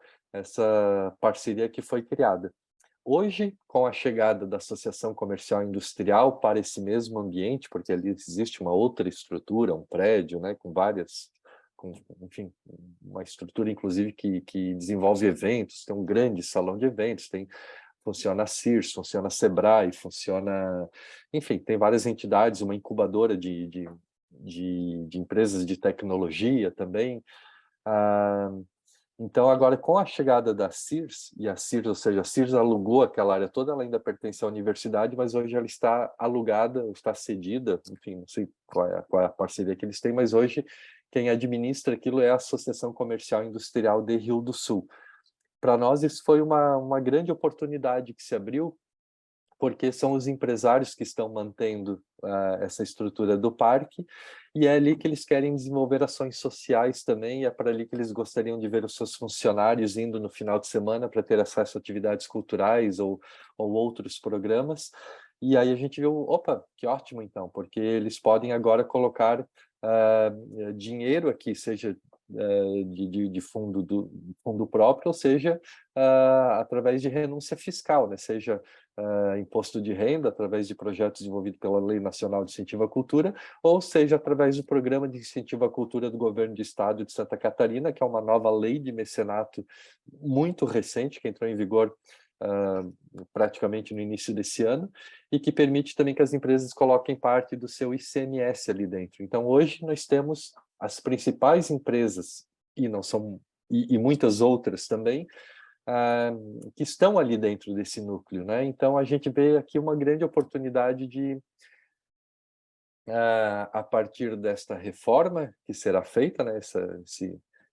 parceria que foi criada. Hoje, com a chegada da Associação Comercial e Industrial para esse mesmo ambiente, porque ali existe uma outra estrutura, um prédio, né, enfim, uma estrutura, inclusive, que desenvolve eventos, tem um grande salão de eventos, funciona a CIRS, funciona a Sebrae, enfim, tem várias entidades, uma incubadora de empresas de tecnologia também. Então, agora, com a chegada da CIRS, ou seja, a CIRS alugou aquela área toda, ela ainda pertence à universidade, mas hoje ela está alugada, está cedida, enfim, não sei qual é a parceria que eles têm, mas hoje quem administra aquilo é a Associação Comercial e Industrial de Rio do Sul. Para nós, isso foi uma grande oportunidade que se abriu, porque são os empresários que estão mantendo essa estrutura do parque, e é ali que eles querem desenvolver ações sociais também, e é para ali que eles gostariam de ver os seus funcionários indo no final de semana para ter acesso a atividades culturais ou outros programas. E aí a gente viu, opa, que ótimo então, porque eles podem agora colocar dinheiro aqui, seja de fundo próprio, ou seja, através de renúncia fiscal, né? Seja imposto de renda, através de projetos desenvolvidos pela Lei Nacional de Incentivo à Cultura, ou seja, através do Programa de Incentivo à Cultura do Governo do Estado de Santa Catarina, que é uma nova lei de mecenato muito recente, que entrou em vigor praticamente no início desse ano, e que permite também que as empresas coloquem parte do seu ICMS ali dentro. Então, hoje nós temos as principais empresas, e muitas outras também, que estão ali dentro desse núcleo, né? Então, a gente vê aqui uma grande oportunidade de, a partir desta reforma que será feita, né?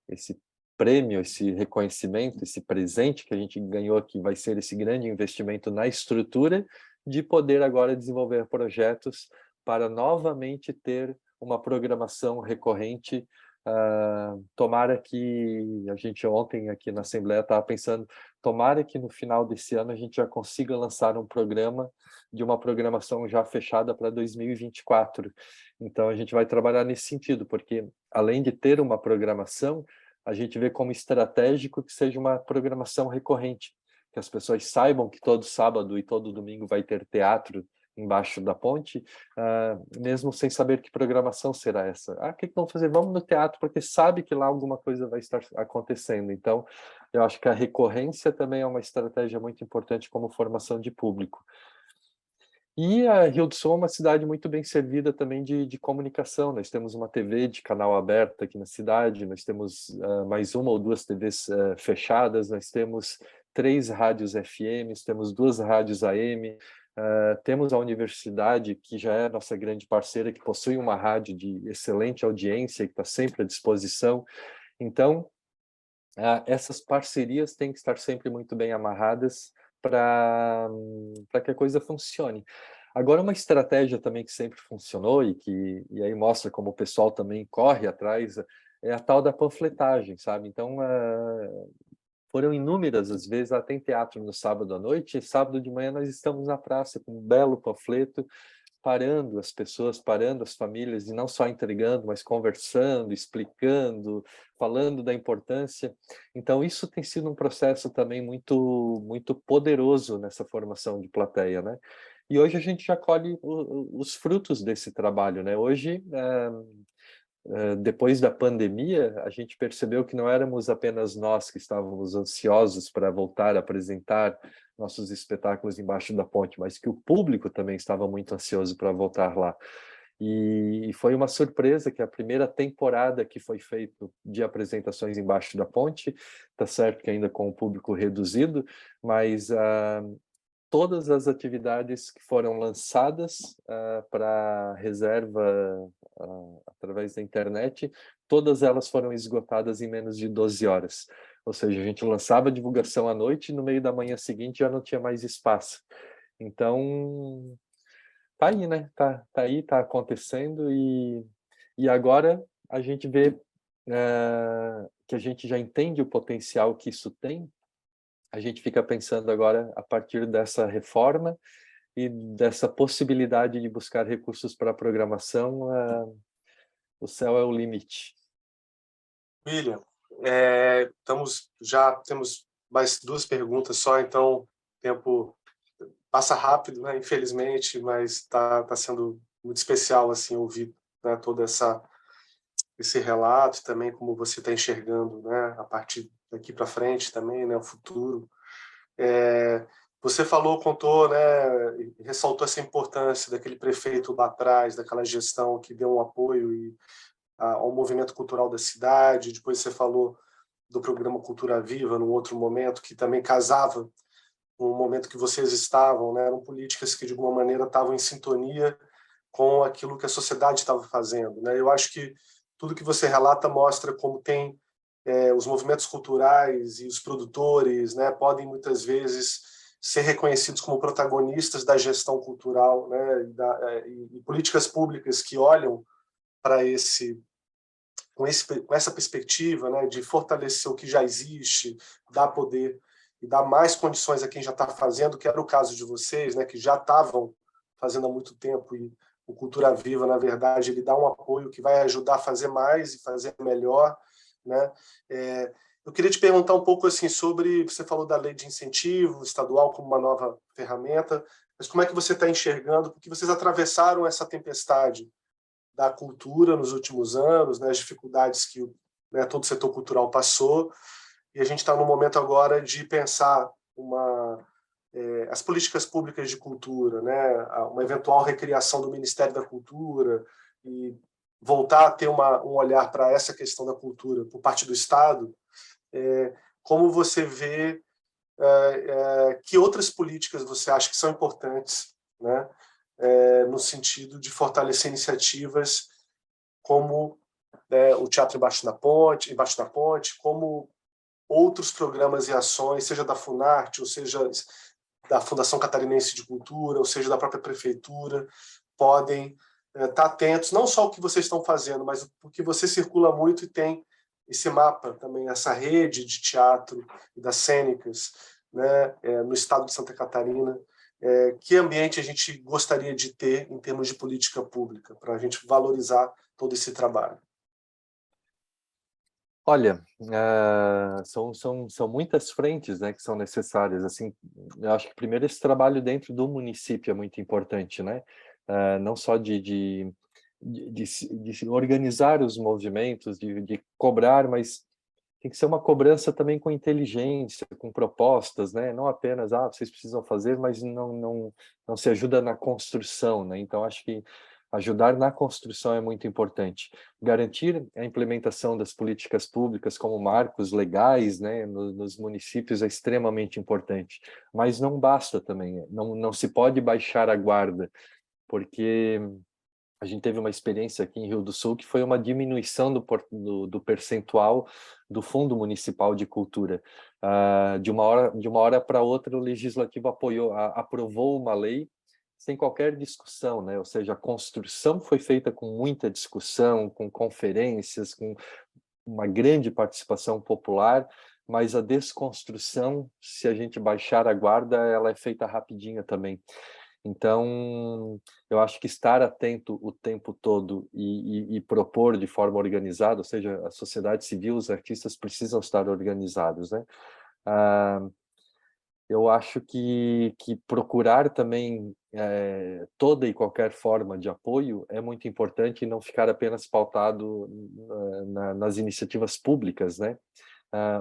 Esse prêmio, esse reconhecimento, esse presente que a gente ganhou aqui, vai ser esse grande investimento na estrutura, de poder agora desenvolver projetos para novamente ter uma programação recorrente. Tomara que a gente ontem aqui na Assembleia estava pensando, tomara que no final desse ano a gente já consiga lançar um programa de uma programação já fechada para 2024. Então a gente vai trabalhar nesse sentido, porque além de ter uma programação, a gente vê como estratégico que seja uma programação recorrente, que as pessoas saibam que todo sábado e todo domingo vai ter teatro embaixo da ponte, mesmo sem saber que programação será essa. O que vamos fazer? Vamos no teatro, porque sabe que lá alguma coisa vai estar acontecendo. Então, eu acho que a recorrência também é uma estratégia muito importante como formação de público. E a Rio do Sul é uma cidade muito bem servida também de comunicação. Nós temos uma TV de canal aberto aqui na cidade, nós temos mais uma ou duas TVs fechadas, nós temos 3 rádios FMs, temos 2 rádios AM, temos a universidade, que já é nossa grande parceira, que possui uma rádio de excelente audiência, que está sempre à disposição. Então, essas parcerias têm que estar sempre muito bem amarradas para que a coisa funcione. Agora, uma estratégia também que sempre funcionou e aí mostra como o pessoal também corre atrás, é a tal da panfletagem, sabe? Então, foram inúmeras as vezes. Tem teatro no sábado à noite, e sábado de manhã nós estamos na praça com um belo panfleto, parando as pessoas, parando as famílias, e não só entregando, mas conversando, explicando, falando da importância. Então, isso tem sido um processo também muito poderoso nessa formação de plateia, né? E hoje a gente já colhe os frutos desse trabalho, né? Hoje, depois da pandemia, a gente percebeu que não éramos apenas nós que estávamos ansiosos para voltar a apresentar nossos espetáculos embaixo da ponte, mas que o público também estava muito ansioso para voltar lá. E foi uma surpresa que a primeira temporada que foi feita de apresentações embaixo da ponte, tá certo que ainda com o público reduzido, mas todas as atividades que foram lançadas para reserva através da internet, todas elas foram esgotadas em menos de 12 horas. Ou seja, a gente lançava a divulgação à noite e no meio da manhã seguinte já não tinha mais espaço. Então, tá aí, né? Tá aí, tá acontecendo e agora a gente vê que a gente já entende o potencial que isso tem. A gente fica pensando agora, a partir dessa reforma e dessa possibilidade de buscar recursos para a programação, o céu é o limite. William, já temos mais 2 perguntas só, então o tempo passa rápido, né? Infelizmente, mas está sendo muito especial assim ouvir, né, todo esse relato também, como você está enxergando, né, a partir daqui para frente também, né, o futuro. Você contou, né, e ressaltou essa importância daquele prefeito lá atrás, daquela gestão que deu um apoio ao movimento cultural da cidade. Depois você falou do programa Cultura Viva, num outro momento, que também casava com o momento que vocês estavam, né? Eram políticas que, de alguma maneira, estavam em sintonia com aquilo que a sociedade estava fazendo, né? Eu acho que tudo que você relata mostra como tem os movimentos culturais e os produtores, né, podem muitas vezes ser reconhecidos como protagonistas da gestão cultural, né, e políticas públicas que olham para com essa perspectiva, né, de fortalecer o que já existe, dar poder e dar mais condições a quem já está fazendo, que era o caso de vocês, né, que já estavam fazendo há muito tempo. E o Cultura Viva, na verdade, ele dá um apoio que vai ajudar a fazer mais e fazer melhor, né? Eu queria te perguntar um pouco assim sobre, você falou da lei de incentivo estadual como uma nova ferramenta, mas como é que você está enxergando, porque vocês atravessaram essa tempestade da cultura nos últimos anos, né, as dificuldades que, né, todo o setor cultural passou, e a gente está no momento agora de pensar as políticas públicas de cultura, né, uma eventual recriação do Ministério da Cultura e voltar a ter um olhar para essa questão da cultura por parte do Estado. Como você vê, que outras políticas você acha que são importantes, né, no sentido de fortalecer iniciativas como o Teatro Embaixo da Ponte, como outros programas e ações, seja da Funarte, ou seja da Fundação Catarinense de Cultura, ou seja da própria prefeitura, podem estar atentos, não só ao que vocês estão fazendo, mas porque você circula muito e tem esse mapa também, essa rede de teatro e das cênicas, né, no estado de Santa Catarina. Que ambiente a gente gostaria de ter em termos de política pública, para a gente valorizar todo esse trabalho? Olha, são muitas frentes, né, que são necessárias. Assim, eu acho que primeiro esse trabalho dentro do município é muito importante, né? Não só de organizar os movimentos, de cobrar, mas tem que ser uma cobrança também com inteligência, com propostas, né? Não apenas, vocês precisam fazer, mas não se ajuda na construção, né? Então, acho que ajudar na construção é muito importante. Garantir a implementação das políticas públicas como marcos legais, né, nos municípios é extremamente importante. Mas não basta também, não se pode baixar a guarda, porque a gente teve uma experiência aqui em Rio do Sul que foi uma diminuição do percentual do Fundo Municipal de Cultura. De uma hora para outra, o Legislativo aprovou uma lei sem qualquer discussão, né? Ou seja, a construção foi feita com muita discussão, com conferências, com uma grande participação popular, mas a desconstrução, se a gente baixar a guarda, ela é feita rapidinha também. Então, eu acho que estar atento o tempo todo e propor de forma organizada, ou seja, a sociedade civil, os artistas precisam estar organizados, né? Eu acho que procurar também toda e qualquer forma de apoio é muito importante e não ficar apenas pautado nas iniciativas públicas, né?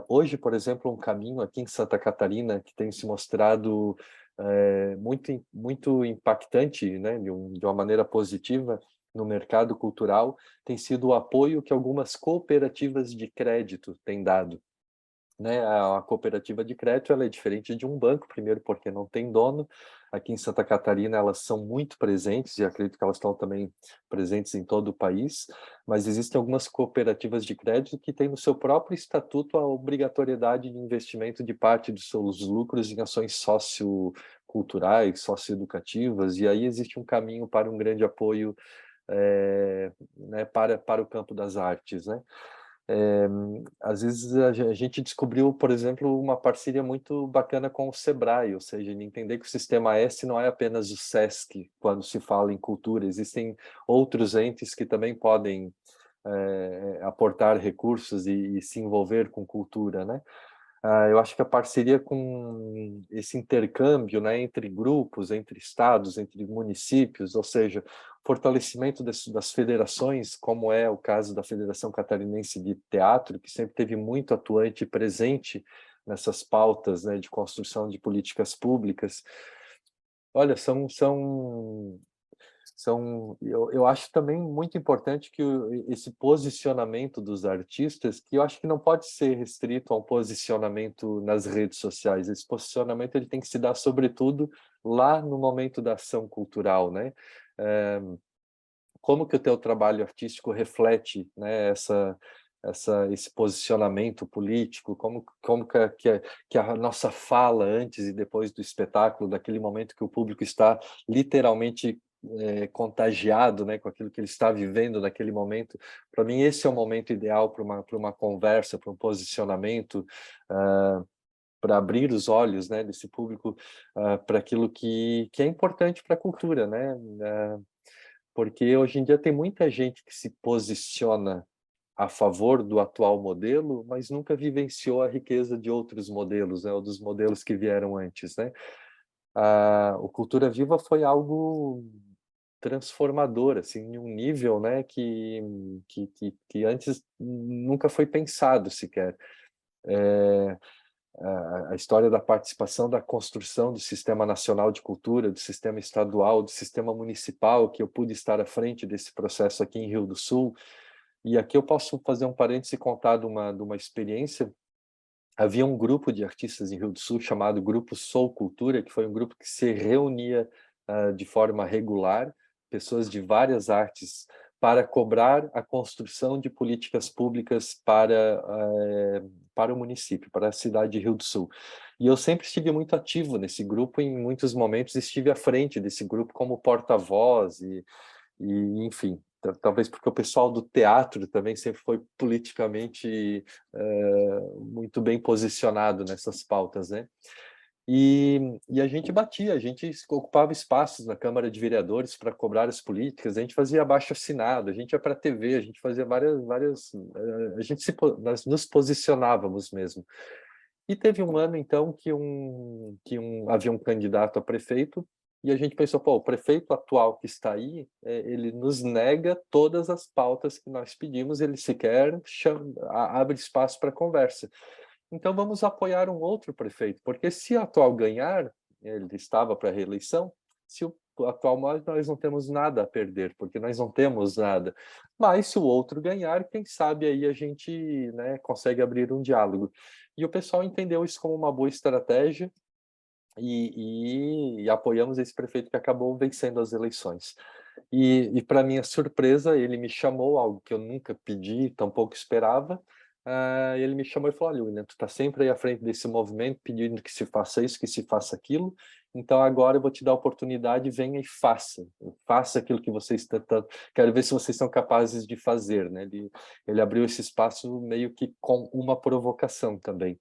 Hoje, por exemplo, um caminho aqui em Santa Catarina que tem se mostrado muito impactante, né, de uma maneira positiva no mercado cultural, tem sido o apoio que algumas cooperativas de crédito têm dado. Né, a cooperativa de crédito ela é diferente de um banco, primeiro porque não tem dono. Aqui em Santa Catarina elas são muito presentes e acredito que elas estão também presentes em todo o país, mas existem algumas cooperativas de crédito que têm no seu próprio estatuto a obrigatoriedade de investimento de parte dos seus lucros em ações socioculturais, socioeducativas, e aí existe um caminho para um grande apoio né, para o campo das artes, né? Às vezes a gente descobriu, por exemplo, uma parceria muito bacana com o Sebrae, ou seja, de entender que o Sistema S não é apenas o SESC, quando se fala em cultura, existem outros entes que também podem aportar recursos e se envolver com cultura, né? Eu acho que a parceria com esse intercâmbio, né, entre grupos, entre estados, entre municípios, ou seja, fortalecimento das federações, como é o caso da Federação Catarinense de Teatro, que sempre teve muito atuante e presente nessas pautas, né, de construção de políticas públicas. Olha, eu acho também muito importante que esse posicionamento dos artistas, que eu acho que não pode ser restrito a um posicionamento nas redes sociais. Esse posicionamento ele tem que se dar, sobretudo, lá no momento da ação cultural, né? Como que o teu trabalho artístico reflete, né, esse posicionamento político, como que a nossa fala antes e depois do espetáculo, daquele momento que o público está literalmente contagiado, né, com aquilo que ele está vivendo naquele momento. Para mim, esse é o momento ideal para uma conversa, para um posicionamento, para abrir os olhos, né, desse público para aquilo que é importante para a cultura, né? Porque hoje em dia tem muita gente que se posiciona a favor do atual modelo, mas nunca vivenciou a riqueza de outros modelos, né, ou dos modelos que vieram antes, né? O Cultura Viva foi algo transformador, assim, em um nível, né, que antes nunca foi pensado sequer. A história da participação da construção do Sistema Nacional de Cultura, do Sistema Estadual, do Sistema Municipal, que eu pude estar à frente desse processo aqui em Rio do Sul. E aqui eu posso fazer um parêntese e contar de uma experiência. Havia um grupo de artistas em Rio do Sul chamado Grupo Sou Cultura, que foi um grupo que se reunia de forma regular, pessoas de várias artes, para cobrar a construção de políticas públicas para o município, para a cidade de Rio do Sul. E eu sempre estive muito ativo nesse grupo, e em muitos momentos estive à frente desse grupo como porta-voz enfim, talvez porque o pessoal do teatro também sempre foi politicamente muito bem posicionado nessas pautas, né? E a gente batia, a gente ocupava espaços na Câmara de Vereadores para cobrar as políticas, a gente fazia abaixo-assinado, a gente ia para a TV, a gente fazia nós nos posicionávamos mesmo. E teve um ano, então, havia um candidato a prefeito, e a gente pensou, pô, o prefeito atual que está aí, ele nos nega todas as pautas que nós pedimos, ele sequer abre espaço para conversa. Então vamos apoiar um outro prefeito, porque se o atual ganhar, ele estava para a reeleição, se o atual nós não temos nada a perder, porque nós não temos nada. Mas se o outro ganhar, quem sabe aí a gente, né, consegue abrir um diálogo. E o pessoal entendeu isso como uma boa estratégia e apoiamos esse prefeito que acabou vencendo as eleições. E para minha surpresa, ele me chamou, algo que eu nunca pedi, tampouco esperava, ele me chamou e falou: olha, William, tu está sempre aí à frente desse movimento, pedindo que se faça isso, que se faça aquilo, então agora eu vou te dar a oportunidade, venha e faça aquilo que vocês estão, quero ver se vocês são capazes de fazer, né? Ele abriu esse espaço meio que com uma provocação também.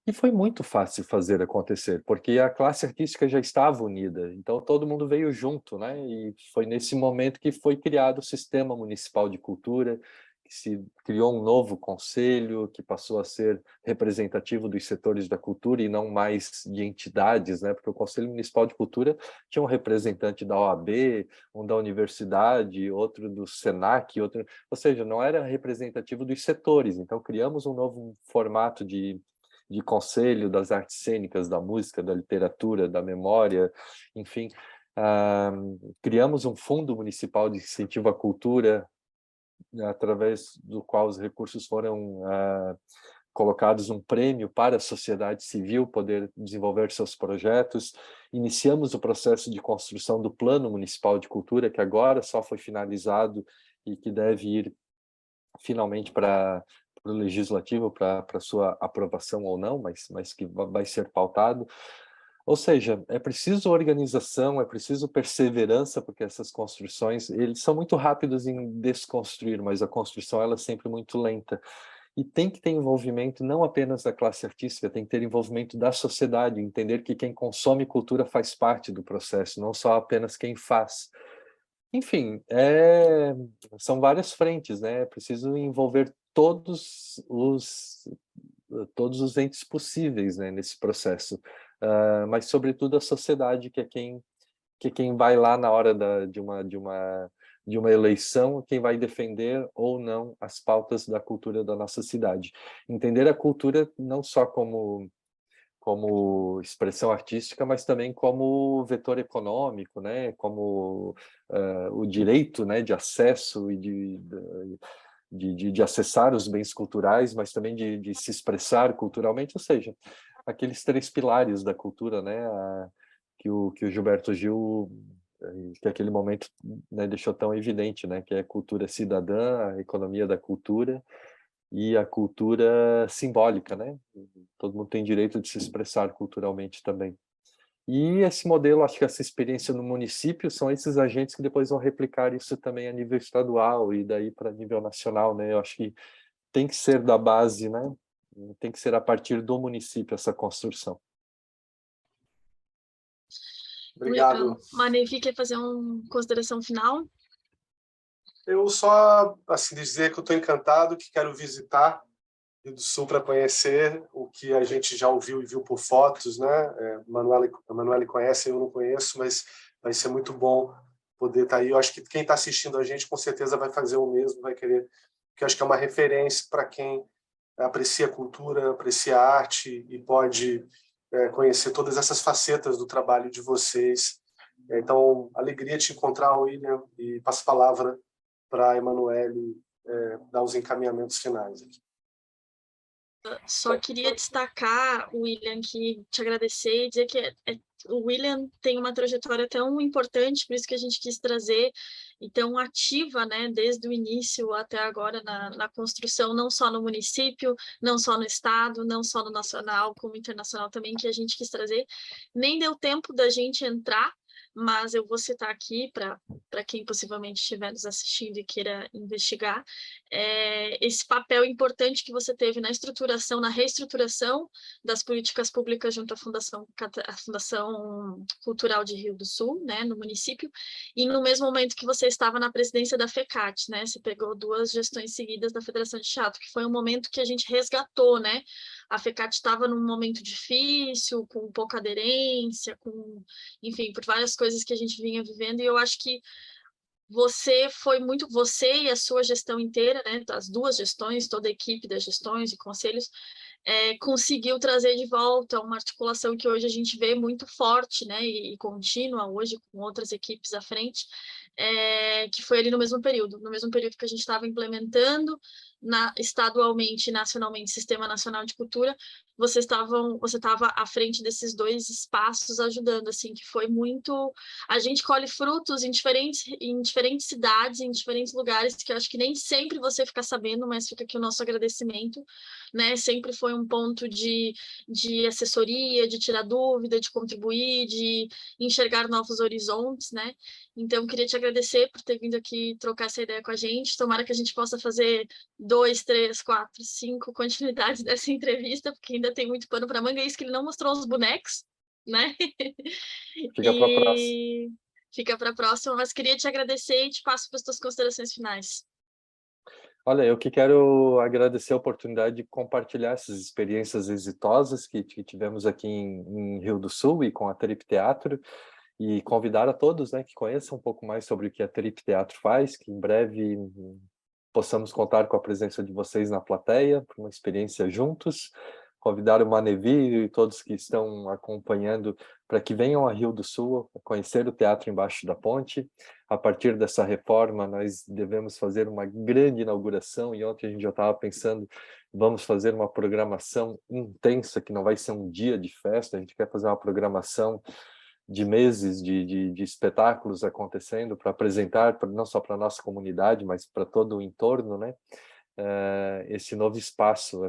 E foi muito fácil fazer acontecer, porque a classe artística já estava unida, então todo mundo veio junto, né? E foi nesse momento que foi criado o Sistema Municipal de Cultura, que se criou um novo conselho, que passou a ser representativo dos setores da cultura e não mais de entidades, né? Porque o Conselho Municipal de Cultura tinha um representante da OAB, um da universidade, outro do Senac, outro... Ou seja, não era representativo dos setores, então criamos um novo formato de conselho das artes cênicas, da música, da literatura, da memória, enfim. Criamos um fundo municipal de incentivo à cultura, através do qual os recursos foram colocados um prêmio para a sociedade civil poder desenvolver seus projetos. Iniciamos o processo de construção do Plano Municipal de Cultura, que agora só foi finalizado e que deve ir finalmente para o legislativo, para sua aprovação ou não, mas que vai ser pautado. Ou seja, é preciso organização, é preciso perseverança, porque essas construções, eles são muito rápidos em desconstruir, mas a construção ela é sempre muito lenta. E tem que ter envolvimento não apenas da classe artística, tem que ter envolvimento da sociedade, entender que quem consome cultura faz parte do processo, não só apenas quem faz. Enfim, são várias frentes, né? É preciso envolver todos os entes possíveis, né, nesse processo, mas sobretudo a sociedade, que é quem vai lá na hora de uma eleição, quem vai defender ou não as pautas da cultura da nossa cidade. Entender a cultura não só como expressão artística, mas também como vetor econômico, né? Como o direito, né, de acesso e de acessar os bens culturais, mas também de se expressar culturalmente, ou seja, aqueles três pilares da cultura, né, que o Gilberto Gil, que aquele momento, né, deixou tão evidente, né, que é a cultura cidadã, a economia da cultura e a cultura simbólica, né? Todo mundo tem direito de se expressar culturalmente também. E esse modelo, acho que essa experiência no município, são esses agentes que depois vão replicar isso também a nível estadual e daí para nível nacional, né? Eu acho que tem que ser da base, né? Tem que ser a partir do município essa construção. Obrigado. Manevi, quer fazer uma consideração final? Eu só, assim, dizer que eu estou encantado, que quero visitar Rio do Sul para conhecer o que a gente já ouviu e viu por fotos, né? A Manuele conhece, eu não conheço, mas vai ser muito bom poder estar aí. Eu acho que quem está assistindo a gente com certeza vai fazer o mesmo, vai querer, porque eu acho que é uma referência para quem aprecia cultura, aprecia arte e pode conhecer todas essas facetas do trabalho de vocês. Então, alegria te encontrar, William, e passo a palavra para a Emanuele dar os encaminhamentos finais aqui. Só queria destacar, William, que te agradecer e dizer que o William tem uma trajetória tão importante, por isso que a gente quis trazer, e tão ativa, né, desde o início até agora na construção, não só no município, não só no estado, não só no nacional, como internacional também, que a gente quis trazer. Nem deu tempo da gente entrar, mas eu vou citar aqui para quem possivelmente estiver nos assistindo e queira investigar, esse papel importante que você teve na estruturação, na reestruturação das políticas públicas junto à Fundação Cultural de Rio do Sul, né, no município, e no mesmo momento que você estava na presidência da FECAT, né, você pegou 2 gestões seguidas da Federação de Teatro, que foi um momento que a gente resgatou, né, a FECAT estava num momento difícil, com pouca aderência, enfim, por várias coisas que a gente vinha vivendo, e eu acho que você e a sua gestão inteira, né, as 2 gestões, toda a equipe das gestões e conselhos, conseguiu trazer de volta uma articulação que hoje a gente vê muito forte, né, e contínua hoje com outras equipes à frente, que foi ali no mesmo período que a gente estava implementando estadualmente e nacionalmente Sistema Nacional de Cultura, você estava à frente desses 2 espaços ajudando, assim, que foi muito... A gente colhe frutos em diferentes cidades, em diferentes lugares, que eu acho que nem sempre você fica sabendo, mas fica aqui o nosso agradecimento, né? Sempre foi um ponto de assessoria, de tirar dúvida, de contribuir, de enxergar novos horizontes, né? Então, queria te agradecer por ter vindo aqui trocar essa ideia com a gente. Tomara que a gente possa fazer 2, 3, 4, 5 continuidades dessa entrevista, porque ainda tem muito pano para manga. É isso que ele não mostrou os bonecos, né? Fica para a próxima. Fica para a próxima, mas queria te agradecer e te passo para as tuas considerações finais. Olha, eu que quero agradecer a oportunidade de compartilhar essas experiências exitosas que tivemos aqui em Rio do Sul e com a Trip Teatro, e convidar a todos, né, que conheçam um pouco mais sobre o que a Trip Teatro faz, que em breve possamos contar com a presença de vocês na plateia, para uma experiência juntos. Convidar o Manevi e todos que estão acompanhando para que venham a Rio do Sul conhecer o Teatro Embaixo da Ponte. A partir dessa reforma, nós devemos fazer uma grande inauguração, e ontem a gente já estava pensando, vamos fazer uma programação intensa, que não vai ser um dia de festa, a gente quer fazer uma programação de meses de espetáculos acontecendo para apresentar, não só para a nossa comunidade, mas para todo o entorno, né? Esse novo espaço,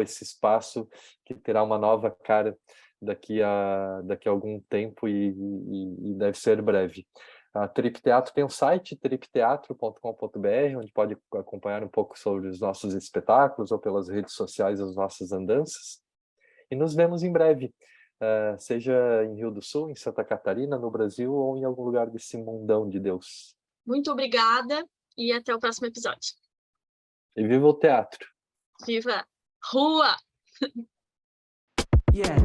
esse espaço que terá uma nova cara daqui a algum tempo e deve ser breve. A Trip Teatro tem um site, tripteatro.com.br, onde pode acompanhar um pouco sobre os nossos espetáculos ou pelas redes sociais as nossas andanças. E nos vemos em breve, seja em Rio do Sul, em Santa Catarina, no Brasil ou em algum lugar desse mundão de Deus. Muito obrigada e até o próximo episódio. E viva o teatro! Viva! Rua! Yeah.